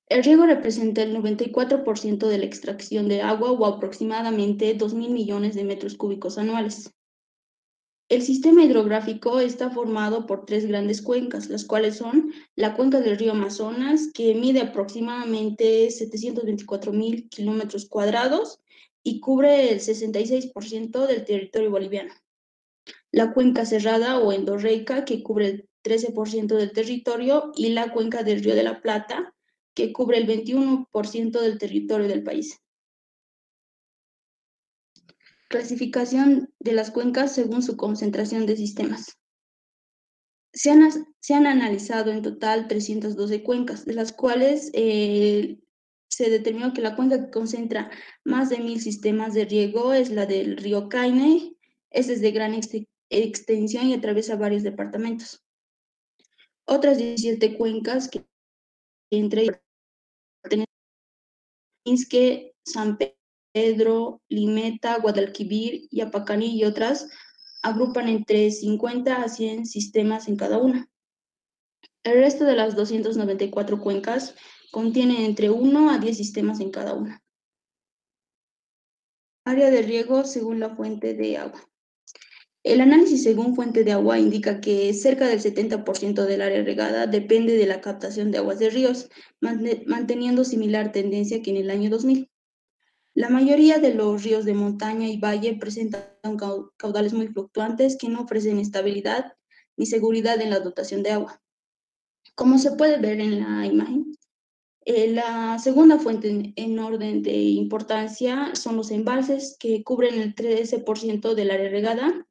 El riego representa el 94% de la extracción de agua o aproximadamente 2.000 millones de metros cúbicos anuales. El sistema hidrográfico está formado por 3 grandes cuencas, las cuales son la cuenca del río Amazonas, que mide aproximadamente 724.000 kilómetros cuadrados y cubre el 66% del territorio boliviano. La cuenca cerrada o endorreica, que cubre el 13% del territorio, y la cuenca del río de la Plata, que cubre el 21% del territorio del país. Clasificación de las cuencas según su concentración de sistemas. Se han analizado en total 312 cuencas, de las cuales se determinó que la cuenca que concentra más de 1.000 sistemas de riego es la del río Caine. Este es de gran extensión y atraviesa varios departamentos. Otras 17 cuencas que entre Insque, San Pedro, Limeta, Guadalquivir, Yapacaní y otras agrupan entre 50 a 100 sistemas en cada una. El resto de las 294 cuencas contienen entre 1 a 10 sistemas en cada una. Área de riego según la fuente de agua. El análisis según fuente de agua indica que cerca del 70% del área regada depende de la captación de aguas de ríos, manteniendo similar tendencia que en el año 2000. La mayoría de los ríos de montaña y valle presentan caudales muy fluctuantes que no ofrecen estabilidad ni seguridad en la dotación de agua. Como se puede ver en la imagen, la segunda fuente en orden de importancia son los embalses, que cubren el 13% del área regada.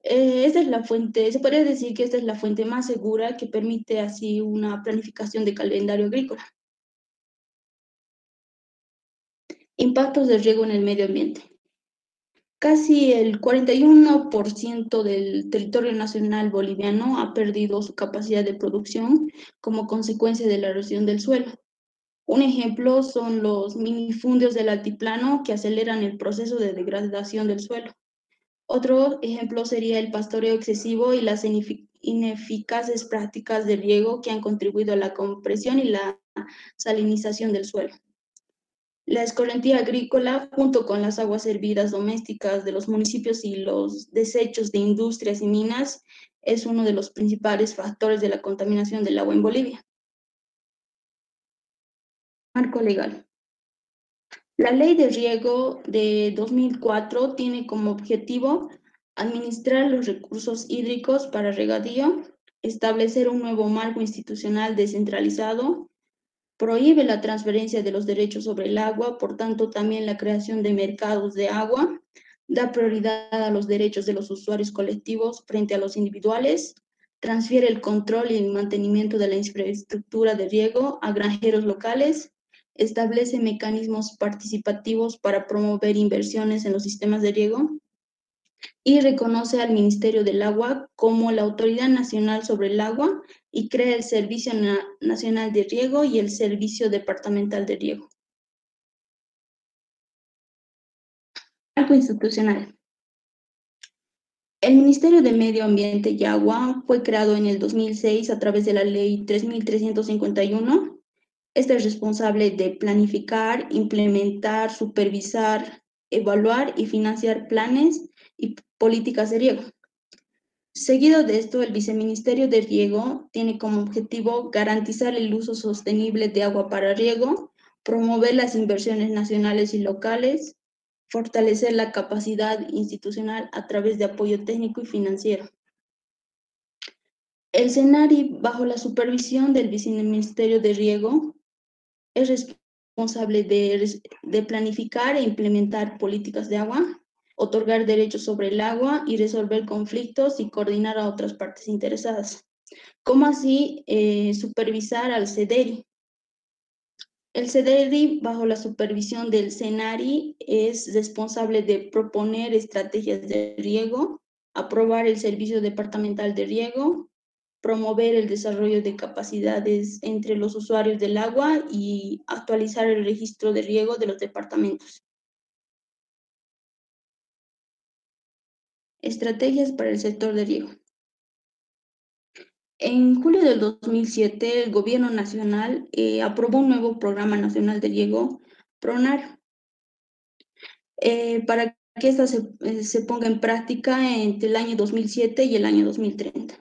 Esta es la fuente, se podría decir que esta es la fuente más segura, que permite así una planificación de calendario agrícola. Impactos del riego en el medio ambiente. Casi el 41% del territorio nacional boliviano ha perdido su capacidad de producción como consecuencia de la erosión del suelo. Un ejemplo son los minifundios del altiplano, que aceleran el proceso de degradación del suelo. Otro ejemplo sería el pastoreo excesivo y las ineficaces prácticas de riego, que han contribuido a la compresión y la salinización del suelo. La escorrentía agrícola, junto con las aguas hervidas domésticas de los municipios y los desechos de industrias y minas, es uno de los principales factores de la contaminación del agua en Bolivia. Marco legal. La Ley de Riego de 2004 tiene como objetivo administrar los recursos hídricos para regadío, establecer un nuevo marco institucional descentralizado, prohíbe la transferencia de los derechos sobre el agua, por tanto también la creación de mercados de agua, da prioridad a los derechos de los usuarios colectivos frente a los individuales, transfiere el control y el mantenimiento de la infraestructura de riego a granjeros locales, establece mecanismos participativos para promover inversiones en los sistemas de riego y reconoce al Ministerio del Agua como la Autoridad Nacional sobre el Agua y crea el Servicio Nacional de Riego y el Servicio Departamental de Riego. Marco institucional. El Ministerio de Medio Ambiente y Agua fue creado en el 2006 a través de la Ley 3.351. Este es responsable de planificar, implementar, supervisar, evaluar y financiar planes y políticas de riego. Seguido de esto, el Viceministerio de Riego tiene como objetivo garantizar el uso sostenible de agua para riego, promover las inversiones nacionales y locales, fortalecer la capacidad institucional a través de apoyo técnico y financiero. El SENARI, bajo la supervisión del Viceministerio de Riego, es responsable de planificar e implementar políticas de agua, otorgar derechos sobre el agua y resolver conflictos y coordinar a otras partes interesadas. ¿Cómo así supervisar al CEDERI? El CEDERI, bajo la supervisión del CENARI, es responsable de proponer estrategias de riego, aprobar el servicio departamental de riego, promover el desarrollo de capacidades entre los usuarios del agua y actualizar el registro de riego de los departamentos. Estrategias para el sector de riego. En julio del 2007, el Gobierno Nacional aprobó un nuevo Programa Nacional de Riego, PRONAR, para que esta se ponga en práctica entre el año 2007 y el año 2030.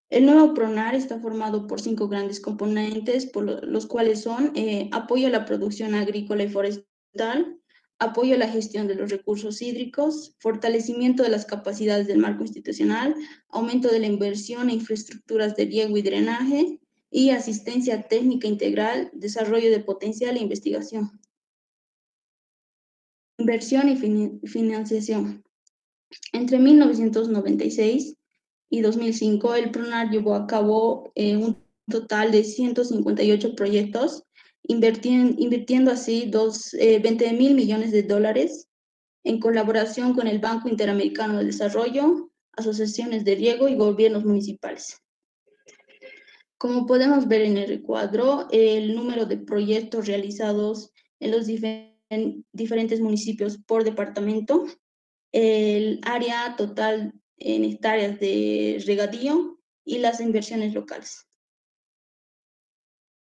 El nuevo PRONAR está formado por 5 grandes componentes, los cuales son apoyo a la producción agrícola y forestal, apoyo a la gestión de los recursos hídricos, fortalecimiento de las capacidades del marco institucional, aumento de la inversión en infraestructuras de riego y drenaje, y asistencia técnica integral, desarrollo de potencial e investigación. Inversión y financiación. Entre 1996 y 2005, el PRONAR llevó a cabo un total de 158 proyectos, invirtiendo así 20.000 millones de dólares en colaboración con el Banco Interamericano de Desarrollo, asociaciones de riego y gobiernos municipales. Como podemos ver en el recuadro, el número de proyectos realizados en los diferentes municipios por departamento, el área total en hectáreas de regadío y las inversiones locales.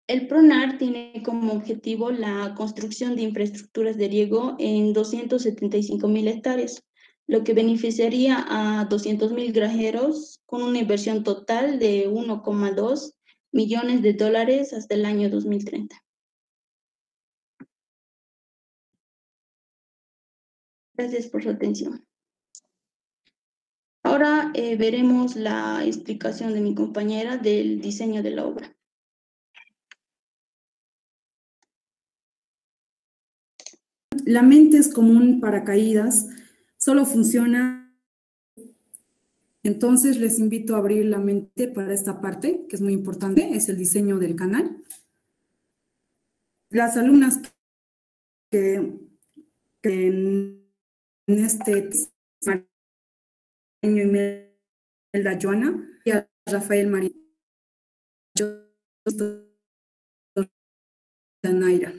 El PRONAR tiene como objetivo la construcción de infraestructuras de riego en 275.000 hectáreas, lo que beneficiaría a 200.000 granjeros con una inversión total de 1,2 millones de dólares hasta el año 2030. Gracias por su atención. Ahora veremos la explicación de mi compañera del diseño de la obra. La mente es como un paracaídas, solo funciona. Entonces les invito a abrir la mente para esta parte, que es muy importante, es el diseño del canal. Las alumnas que en este año Imelda Joana y a Rafael María Naira.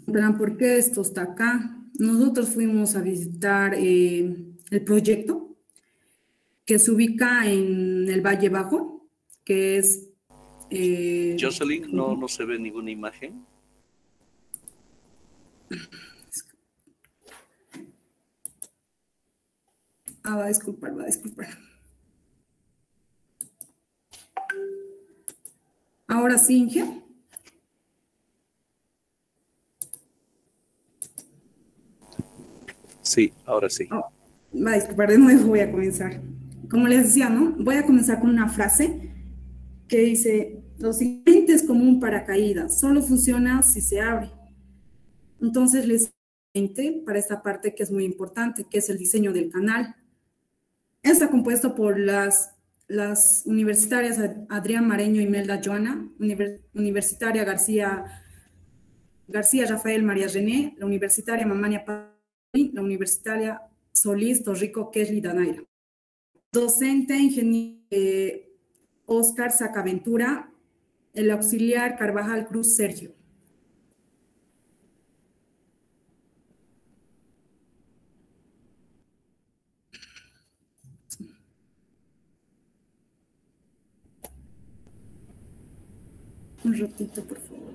Verán por qué esto está acá. Nosotros fuimos a visitar el proyecto que se ubica en el Valle Bajo, que es... Jocelyn, no se ve ninguna imagen. Va a disculpar. Ahora sí, Inge. Sí, ahora sí. Va a disculpar, de nuevo voy a comenzar. Como les decía, ¿no? Voy a comenzar con una frase que dice, lo siguiente es como un paracaídas, solo funciona si se abre. Entonces les para esta parte que es muy importante, que es el diseño del canal. Está compuesto por las universitarias Adrián Mareño y Imelda Joana, universitaria García Rafael María René, la universitaria Mamania Pari, la universitaria Solís Torrico Kesli Danaira. Docente ingeniero Oscar Sacaventura, el auxiliar Carvajal Cruz Sergio. Un ratito, por favor.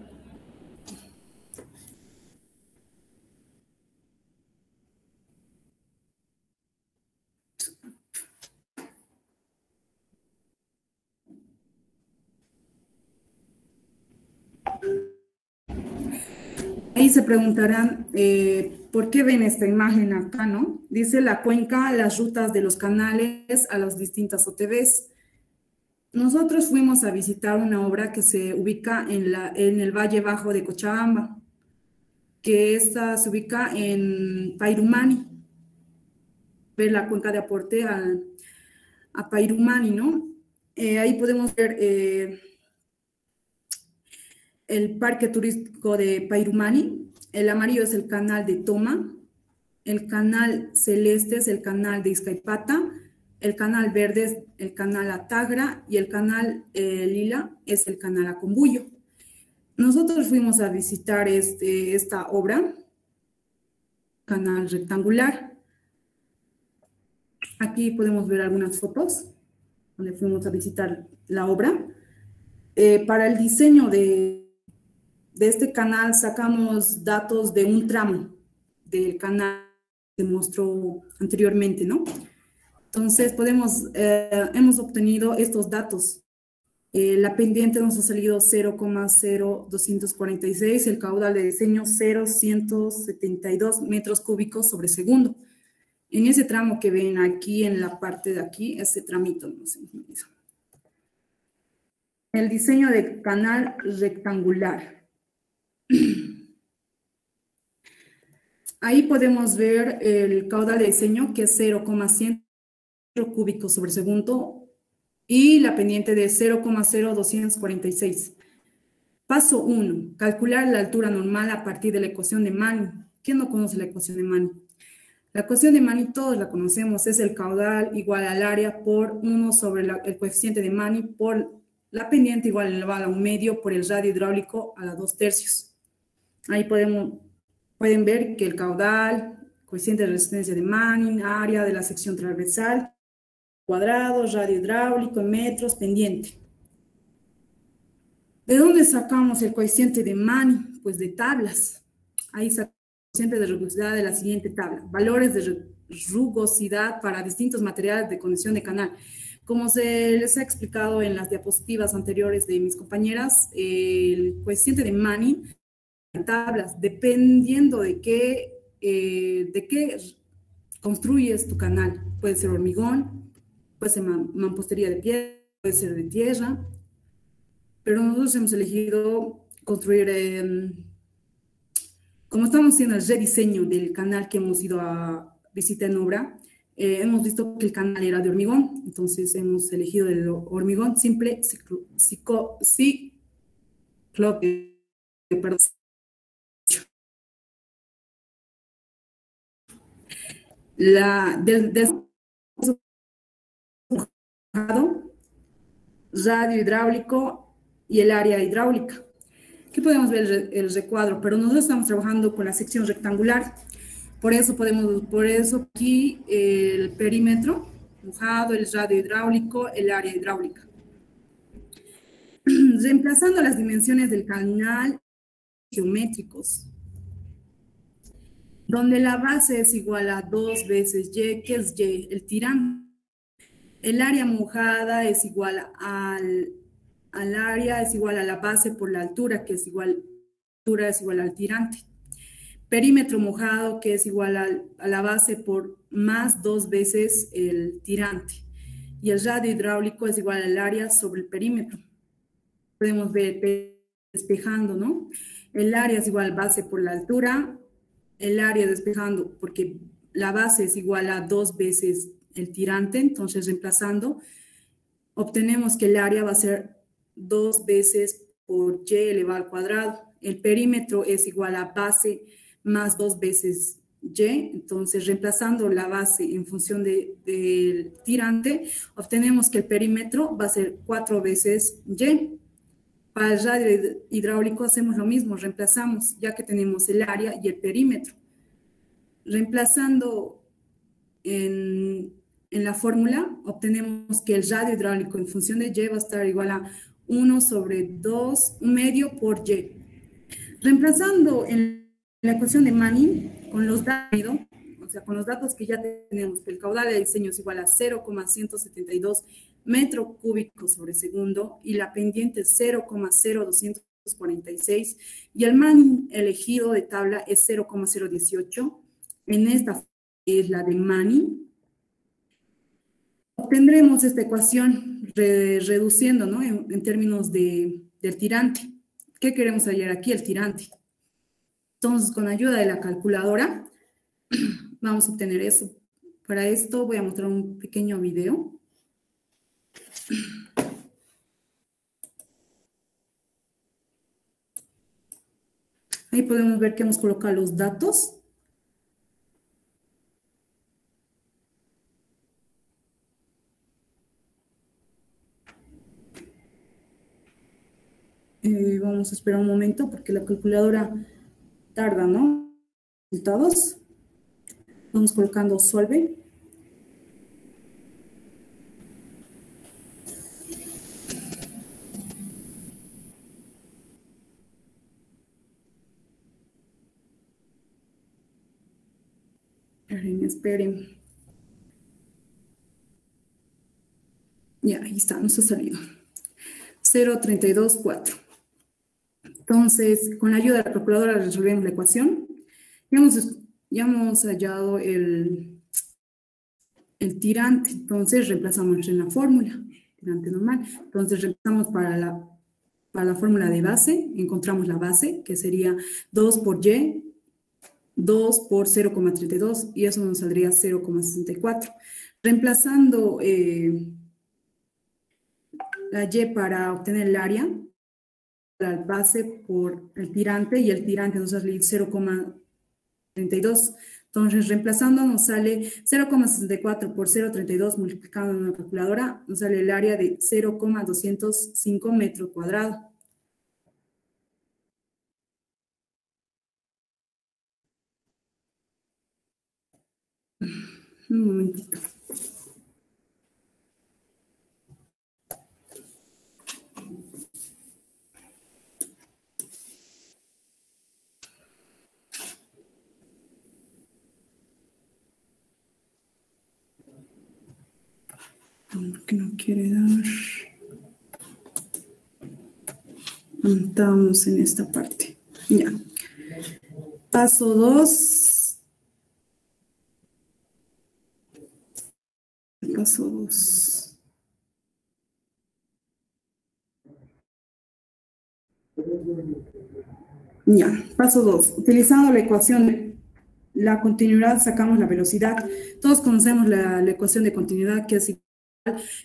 Ahí se preguntarán por qué ven esta imagen acá, ¿no? Dice la cuenca, las rutas de los canales a las distintas OTBs. Nosotros fuimos a visitar una obra que se ubica en el Valle Bajo de Cochabamba, que esta se ubica en Pairumani, ver la cuenca de aporte a Pairumani, ¿no? Ahí podemos ver el parque turístico de Pairumani. El amarillo es el canal de Toma, el canal celeste es el canal de Izcaipata, el canal verde es el canal Atagra y el canal lila es el canal Acombuyo. Nosotros fuimos a visitar esta obra, canal rectangular. Aquí podemos ver algunas fotos donde fuimos a visitar la obra. Para el diseño de este canal sacamos datos de un tramo del canal que mostró anteriormente, ¿no? Entonces hemos obtenido estos datos. La pendiente nos ha salido 0,0246, el caudal de diseño 0,172 metros cúbicos sobre segundo. En ese tramo que ven aquí, en la parte de aquí, ese tramito nos hemos medido. El diseño de canal rectangular. Ahí podemos ver el caudal de diseño, que es 0,100 cúbicos sobre segundo, y la pendiente de 0,0246. Paso 1. Calcular la altura normal a partir de la ecuación de Manning. ¿Quién no conoce la ecuación de Manning? La ecuación de Manning todos la conocemos, es el caudal igual al área por 1 sobre el coeficiente de Manning por la pendiente igual elevado a 1/2 por el radio hidráulico a la 2/3. Ahí pueden ver que el caudal, coeficiente de resistencia de Manning, área de la sección transversal, cuadrados, radio hidráulico, en metros, pendiente. ¿De dónde sacamos el coeficiente de Manning? Pues de tablas. Ahí sacamos el coeficiente de rugosidad de la siguiente tabla. Valores de rugosidad para distintos materiales de conexión de canal. Como se les ha explicado en las diapositivas anteriores de mis compañeras, el coeficiente de Manning en tablas, dependiendo de qué construyes tu canal. Puede ser hormigón, puede ser mampostería de piedra, puede ser de tierra, pero nosotros hemos elegido construir, como estamos haciendo el rediseño del canal que hemos ido a visitar en obra, hemos visto que el canal era de hormigón, entonces hemos elegido el hormigón simple radio hidráulico y el área hidráulica. Aquí podemos ver el recuadro, pero nosotros estamos trabajando con la sección rectangular. Por eso aquí el perímetro mojado, el radio hidráulico, el área hidráulica. Reemplazando las dimensiones del canal geométricos, donde la base es igual a 2 veces Y, que es Y, el tirante. El área mojada es igual al área, es igual a la base por la altura, que es igual al tirante. Perímetro mojado, que es igual a la base por más 2 veces el tirante. Y el radio hidráulico es igual al área sobre el perímetro. Podemos ver despejando, ¿no? El área es igual base por la altura, el área despejando porque la base es igual a 2 veces el tirante, entonces reemplazando, obtenemos que el área va a ser 2 veces por Y elevado al cuadrado. El perímetro es igual a base más 2 veces Y, entonces reemplazando la base en función del tirante, obtenemos que el perímetro va a ser 4 veces Y. Para el radio hidráulico hacemos lo mismo, reemplazamos, ya que tenemos el área y el perímetro. Reemplazando en la fórmula, obtenemos que el radio hidráulico en función de Y va a estar igual a 1 sobre 2, 1/2 por Y. Reemplazando en la ecuación de Manning, con los datos que ya tenemos, que el caudal de diseño es igual a 0,172 metro cúbico sobre segundo y la pendiente es 0,0246 y el Manning elegido de tabla es 0,018. En esta es la de Manning. Obtendremos esta ecuación reduciendo, ¿no? En términos del tirante. ¿Qué queremos hallar aquí? El tirante. Entonces, con ayuda de la calculadora, vamos a obtener eso. Para esto voy a mostrar un pequeño video. Ahí podemos ver que hemos colocado los datos. Vamos a esperar un momento porque la calculadora tarda, ¿no? Resultados. Vamos colocando Solve. Esperen. Ya, ahí está, nos ha salido. 0,324. Entonces, con la ayuda de la calculadora resolvemos la ecuación. Ya hemos hallado el tirante. Entonces, reemplazamos en la fórmula. Tirante normal. Entonces, reemplazamos para la fórmula de base. Encontramos la base, que sería 2 por y, 2 por 0,32, y eso nos saldría 0,64. Reemplazando la y para obtener el área, la base por el tirante, y el tirante nos sale 0,32. Entonces, reemplazando nos sale 0,64 por 0,32 multiplicando en una calculadora, nos sale el área de 0,205 metros cuadrados. Un momentito. Que no quiere dar. Estamos en esta parte. Ya. Paso 2. Paso 2. Ya. Paso 2. Utilizando la ecuación de la continuidad, sacamos la velocidad. Todos conocemos la ecuación de continuidad, que es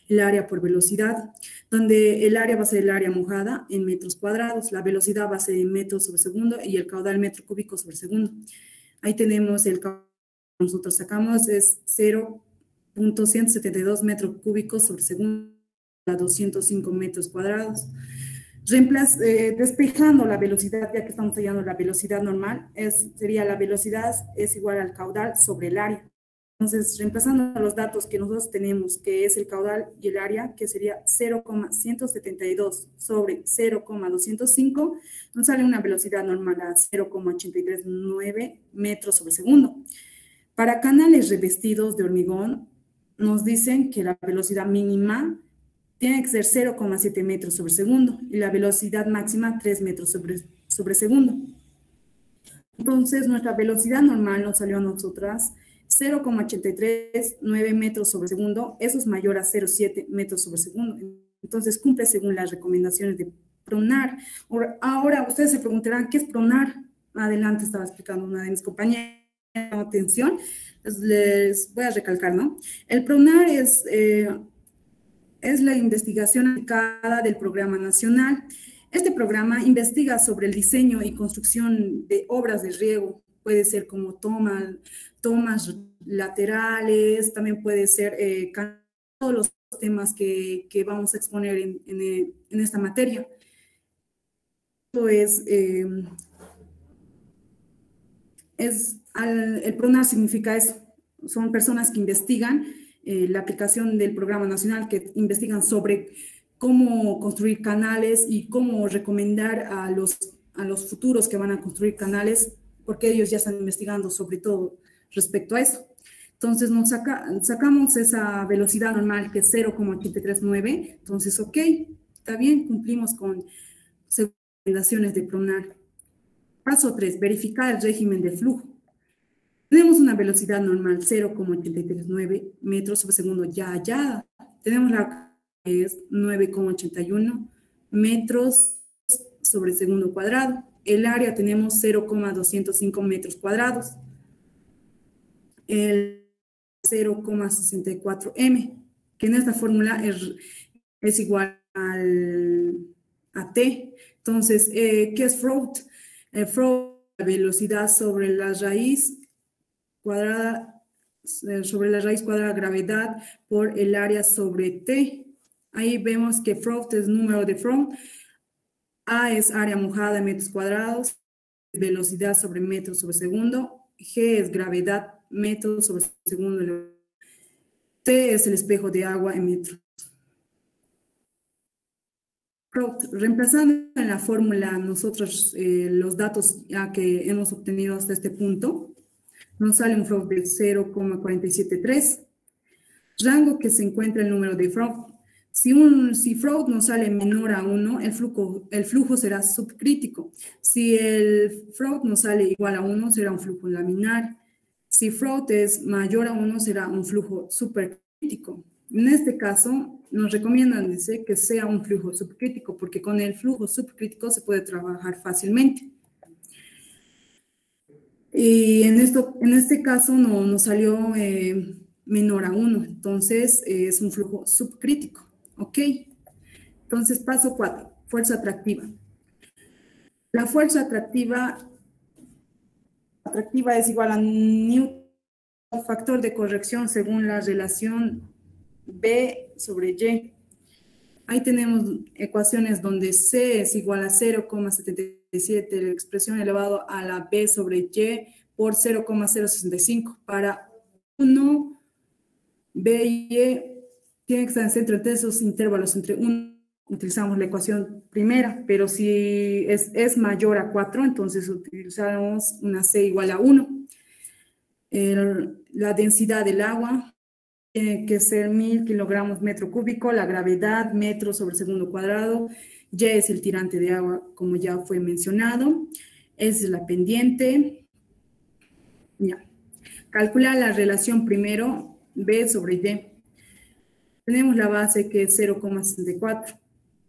el área por velocidad, donde el área va a ser el área mojada en metros cuadrados, la velocidad va a ser en metros sobre segundo y el caudal metro cúbico sobre segundo. Ahí tenemos el caudal que nosotros sacamos, es 0.172 metros cúbicos sobre segundo a 205 metros cuadrados. Despejando la velocidad, ya que estamos hallando la velocidad normal, sería la velocidad es igual al caudal sobre el área. Entonces, reemplazando los datos que nosotros tenemos, que es el caudal y el área, que sería 0,172 sobre 0,205, nos sale una velocidad normal a 0,839 metros sobre segundo. Para canales revestidos de hormigón, nos dicen que la velocidad mínima tiene que ser 0,7 metros sobre segundo y la velocidad máxima 3 metros sobre segundo. Entonces, nuestra velocidad normal nos salió a nosotras 0,839 metros sobre segundo, eso es mayor a 0,7 metros sobre segundo. Entonces, cumple según las recomendaciones de PRONAR. Ahora, ustedes se preguntarán, ¿qué es PRONAR? Adelante estaba explicando una de mis compañeras. Atención, les voy a recalcar, ¿no? El PRONAR es la investigación aplicada del Programa Nacional. Este programa investiga sobre el diseño y construcción de obras de riego. Puede ser como tomas laterales, también puede ser todos los temas que vamos a exponer en esta materia. Esto el PRONAR significa eso, son personas que investigan la aplicación del Programa Nacional, que investigan sobre cómo construir canales y cómo recomendar a los futuros que van a construir canales, porque ellos ya están investigando sobre todo respecto a eso. Entonces, sacamos esa velocidad normal, que es 0,839. Entonces, ok, está bien, cumplimos con recomendaciones de PRONAR. Paso 3, verificar el régimen de flujo. Tenemos una velocidad normal, 0,839 metros sobre segundo ya hallada. Tenemos la es 9,81 metros sobre segundo cuadrado. El área tenemos 0,205 metros cuadrados. El 0,64 m, que en esta fórmula es igual a T. Entonces, ¿qué es Freud? Freud, la velocidad sobre la raíz cuadrada, gravedad por el área sobre T. Ahí vemos que Freud es número de Freud. A es área mojada en metros cuadrados, velocidad sobre metros sobre segundo. G es gravedad, metros sobre segundo. T es el espejo de agua en metros. Reemplazando en la fórmula nosotros los datos ya que hemos obtenido hasta este punto, nos sale un Freud de 0,473. Rango que se encuentra el número de Freud. Si Freud nos sale menor a 1, el flujo será subcrítico. Si el Freud nos sale igual a 1, será un flujo laminar. Si Freud es mayor a 1, será un flujo supercrítico. En este caso, nos recomiendan dice, que sea un flujo subcrítico, porque con el flujo subcrítico se puede trabajar fácilmente. Y en este caso no nos salió menor a 1, entonces es un flujo subcrítico. ¿Ok? Entonces, paso 4, fuerza atractiva. La fuerza atractiva es igual a Newton, factor de corrección según la relación B sobre Y. Ahí tenemos ecuaciones donde C es igual a 0,77, la expresión elevado a la B sobre Y por 0,065. Para 1, B y Y tiene que estar en centro entre esos intervalos, entre 1, utilizamos la ecuación primera, pero si es mayor a 4, entonces utilizamos una C igual a 1. La densidad del agua tiene que ser 1000 kilogramos metro cúbico, la gravedad metro sobre segundo cuadrado, Y es el tirante de agua, como ya fue mencionado, es la pendiente. Ya. Calcular la relación primero, B sobre Y. Tenemos la base que es 0,64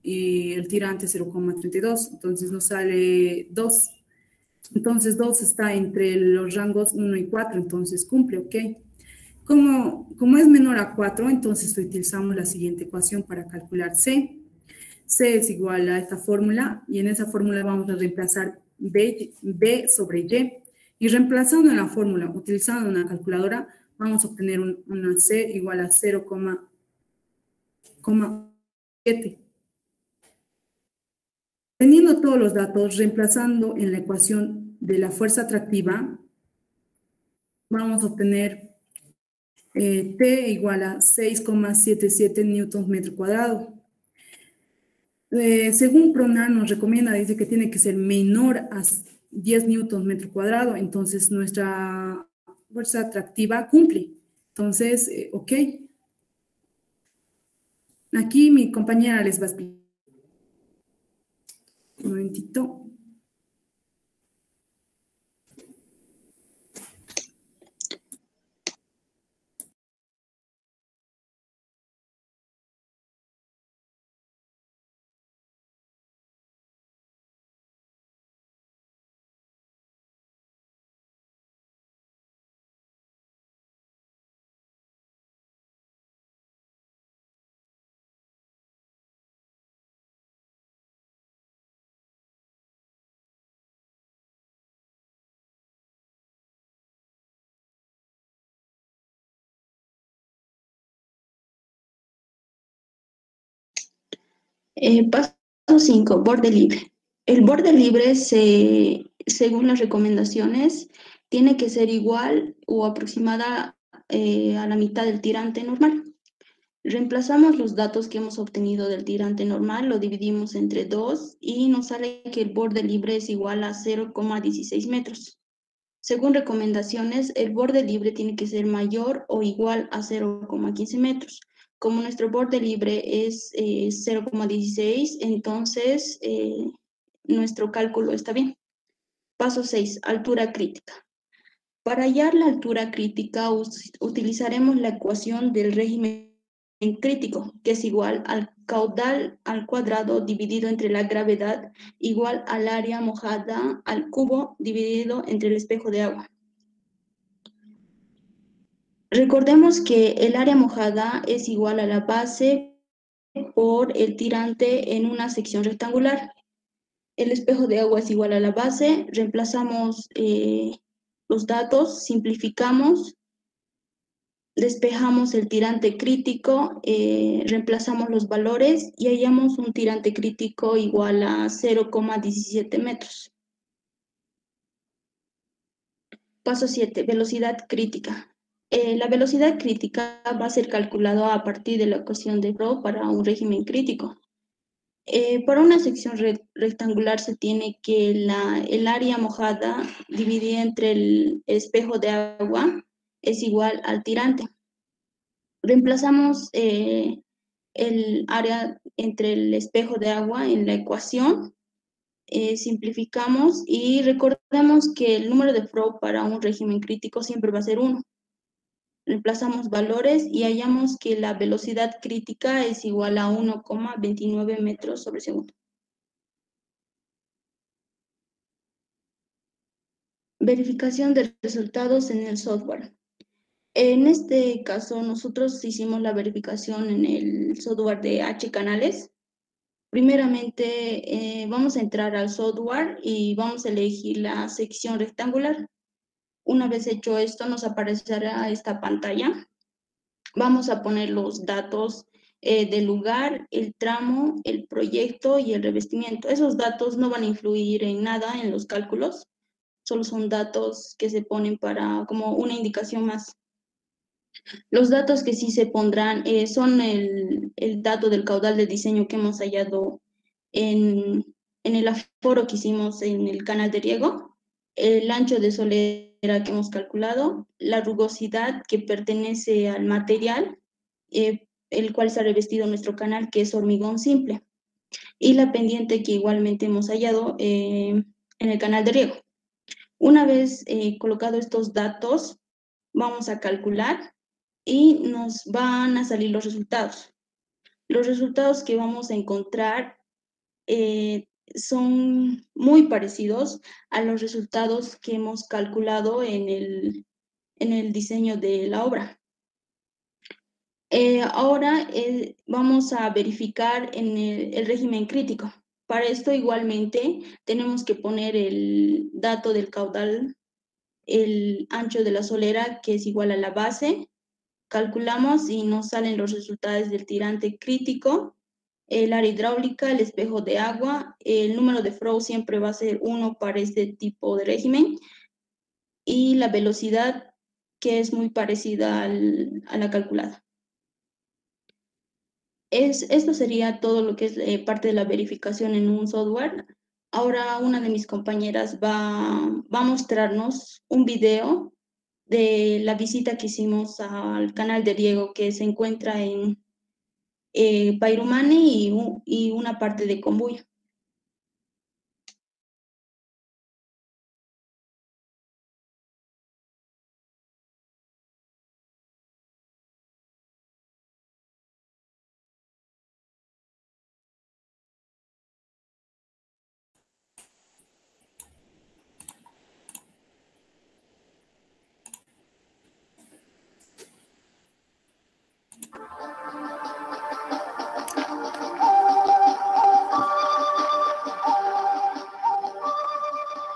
y el tirante 0,32, entonces nos sale 2. Entonces 2 está entre los rangos 1 y 4, entonces cumple, ¿ok? Como es menor a 4, entonces utilizamos la siguiente ecuación para calcular C. C es igual a esta fórmula y en esa fórmula vamos a reemplazar B sobre Y. Y reemplazando en la fórmula, utilizando una calculadora, vamos a obtener una C igual a 0,7. Teniendo todos los datos, reemplazando en la ecuación de la fuerza atractiva, vamos a obtener T igual a 6,77 newtons metro cuadrado. Según Pronar nos recomienda, dice que tiene que ser menor a 10 newtons metro cuadrado, entonces nuestra fuerza atractiva cumple. Entonces, ok. Aquí mi compañera les va a explicar. Un momentito. Paso 5, borde libre. El borde libre, según las recomendaciones, tiene que ser igual o aproximada a la mitad del tirante normal. Reemplazamos los datos que hemos obtenido del tirante normal, lo dividimos entre 2 y nos sale que el borde libre es igual a 0,16 metros. Según recomendaciones, el borde libre tiene que ser mayor o igual a 0,15 metros. Como nuestro borde libre es 0,16, entonces nuestro cálculo está bien. Paso 6, altura crítica. Para hallar la altura crítica utilizaremos la ecuación del régimen crítico, que es igual al caudal al cuadrado dividido entre la gravedad, igual al área mojada al cubo dividido entre el espejo de agua. Recordemos que el área mojada es igual a la base por el tirante en una sección rectangular. El espejo de agua es igual a la base, reemplazamos los datos, simplificamos, despejamos el tirante crítico, reemplazamos los valores y hallamos un tirante crítico igual a 0,17 metros. Paso 7, velocidad crítica. La velocidad crítica va a ser calculada a partir de la ecuación de Rho para un régimen crítico. Para una sección rectangular se tiene que el área mojada dividida entre el espejo de agua es igual al tirante. Reemplazamos el área entre el espejo de agua en la ecuación, simplificamos y recordemos que el número de Froude para un régimen crítico siempre va a ser 1. Reemplazamos valores y hallamos que la velocidad crítica es igual a 1,29 metros sobre segundo. Verificación de resultados en el software. En este caso, nosotros hicimos la verificación en el software de H-Canales. Primeramente, vamos a entrar al software y vamos a elegir la sección rectangular. Una vez hecho esto, nos aparecerá esta pantalla. Vamos a poner los datos del lugar, el tramo, el proyecto y el revestimiento. Esos datos no van a influir en nada en los cálculos, solo son datos que se ponen para como una indicación más. Los datos que sí se pondrán son el dato del caudal de diseño que hemos hallado en el aforo que hicimos en el canal de riego, el ancho de solera que hemos calculado, la rugosidad que pertenece al material, el cual se ha revestido nuestro canal, que es hormigón simple, y la pendiente que igualmente hemos hallado en el canal de riego. Una vez colocado estos datos, vamos a calcular y nos van a salir los resultados. Los resultados que vamos a encontrar son muy parecidos a los resultados que hemos calculado en el diseño de la obra. Ahora vamos a verificar en el régimen crítico. Para esto igualmente tenemos que poner el dato del caudal, el ancho de la solera, que es igual a la base. Calculamos y nos salen los resultados del tirante crítico, el área hidráulica, el espejo de agua, el número de Froude siempre va a ser 1 para este tipo de régimen, y la velocidad, que es muy parecida a la calculada. Esto sería todo lo que es parte de la verificación en un software. Ahora una de mis compañeras va a mostrarnos un video de la visita que hicimos al canal de riego que se encuentra en Pairumane y una parte de Combuya.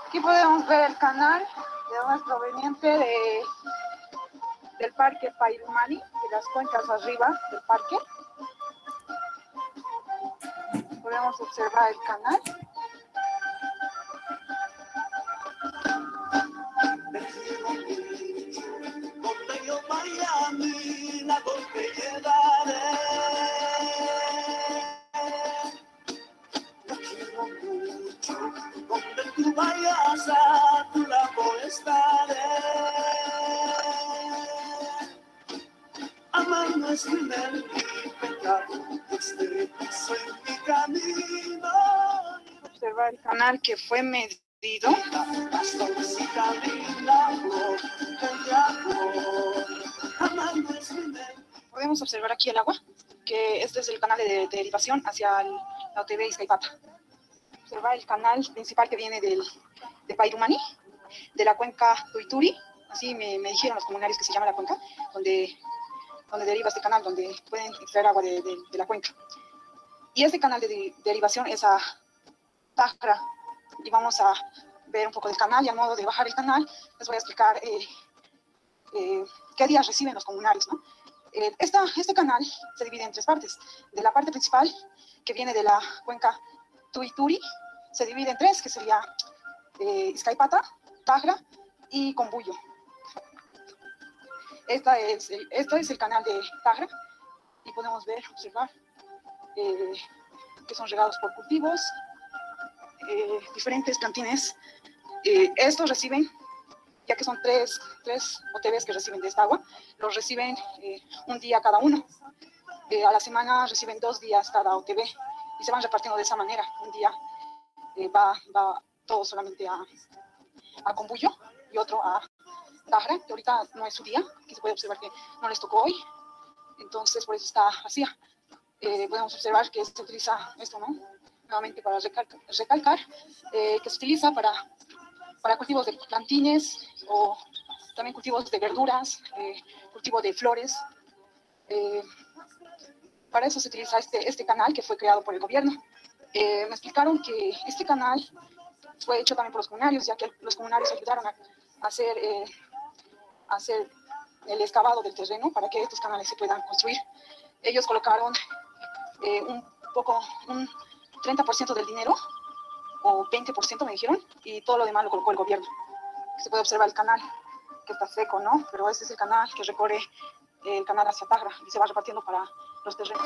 Aquí podemos ver el canal proveniente del parque Pairumani, de las cuencas arriba del parque. Podemos observar el canal. Donde yo vaya, la golpe llevaré. Te quiero mucho, donde tú vayas a tu lado estaré. Amar no es primer ni pecado, este soy mi camino. Observar el canal que fue medido. Podemos observar aquí el agua, que este es el canal de derivación hacia la OTB Izcaipata. Observar el canal principal que viene de Pairumani, de la cuenca Tuituri, así me dijeron los comunarios que se llama la cuenca, donde deriva este canal, donde pueden extraer agua de la cuenca. Y este canal de derivación es a Tajra, y vamos a ver un poco del canal, y al modo de bajar el canal les voy a explicar qué días reciben los comunarios, ¿no? Este canal se divide en tres partes. De la parte principal, que viene de la cuenca Tuituri, se divide en tres, que sería Izcaipata, Tajra y Combuyo. Esto es el canal de Tajra, y podemos observar que son regados por cultivos, diferentes plantines. Estos reciben, ya que son tres OTBs que reciben de esta agua, los reciben un día cada uno. A la semana reciben 2 días cada OTB, y se van repartiendo de esa manera. Un día va todo solamente a Combuyo, y otro a Tajra, que ahorita no es su día, aquí se puede observar que no les tocó hoy, entonces por eso está vacía. Podemos observar que se utiliza esto, ¿no? Nuevamente para recalcar que se utiliza para cultivos de plantines, o también cultivos de verduras, cultivo de flores. Para eso se utiliza este canal, que fue creado por el gobierno. Me explicaron que este canal fue hecho también por los comunarios, ya que los comunarios ayudaron a hacer el excavado del terreno para que estos canales se puedan construir. Ellos colocaron un 30% del dinero, o 20% me dijeron, y todo lo demás lo colocó el gobierno. Se puede observar el canal, que está seco, ¿no? Pero este es el canal que recorre el canal hacia Tajra, y se va repartiendo para los terrenos.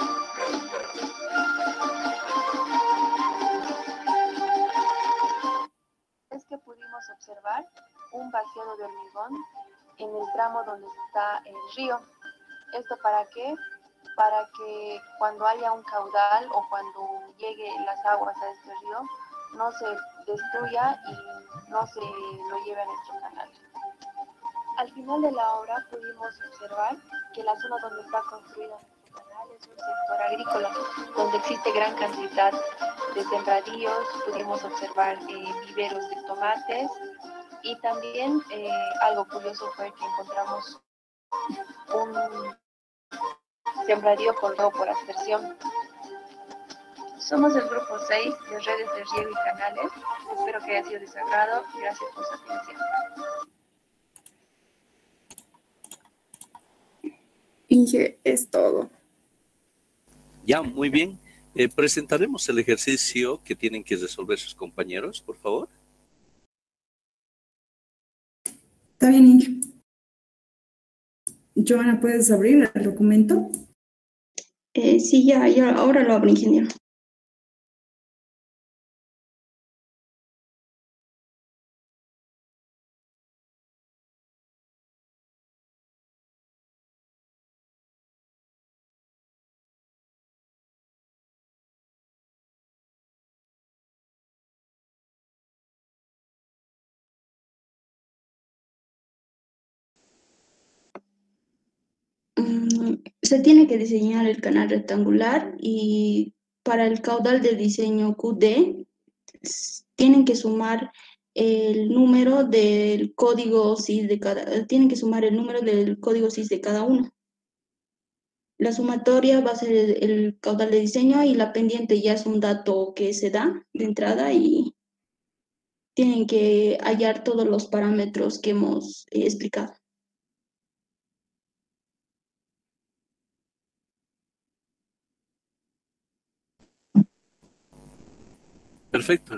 Es que pudimos observar un vaciado de hormigón en el tramo donde está el río. ¿Esto para qué? Para que cuando haya un caudal o cuando lleguen las aguas a este río, no se destruya y no se lo lleve a nuestro canal. Al final de la obra pudimos observar que la zona donde está construida nuestro canal es un sector agrícola, donde existe gran cantidad de sembradíos. Pudimos observar viveros de tomates, y también algo curioso fue que encontramos un sembradío con robo por aspersión. Somos el grupo 6 de redes de riego y canales. Espero que haya sido de su agrado. Gracias por su atención. Inge, es todo. Ya, muy bien. Presentaremos el ejercicio que tienen que resolver sus compañeros, por favor. Está bien, Inge. Joana, ¿puedes abrir el documento? Sí, ya, ahora lo abro, ingeniero. Se tiene que diseñar el canal rectangular, y para el caudal de diseño QD tienen que sumar el número del código SIS tienen que sumar el número del código SIS de cada uno. La sumatoria va a ser el caudal de diseño, y la pendiente ya es un dato que se da de entrada, y tienen que hallar todos los parámetros que hemos explicado. Perfecto.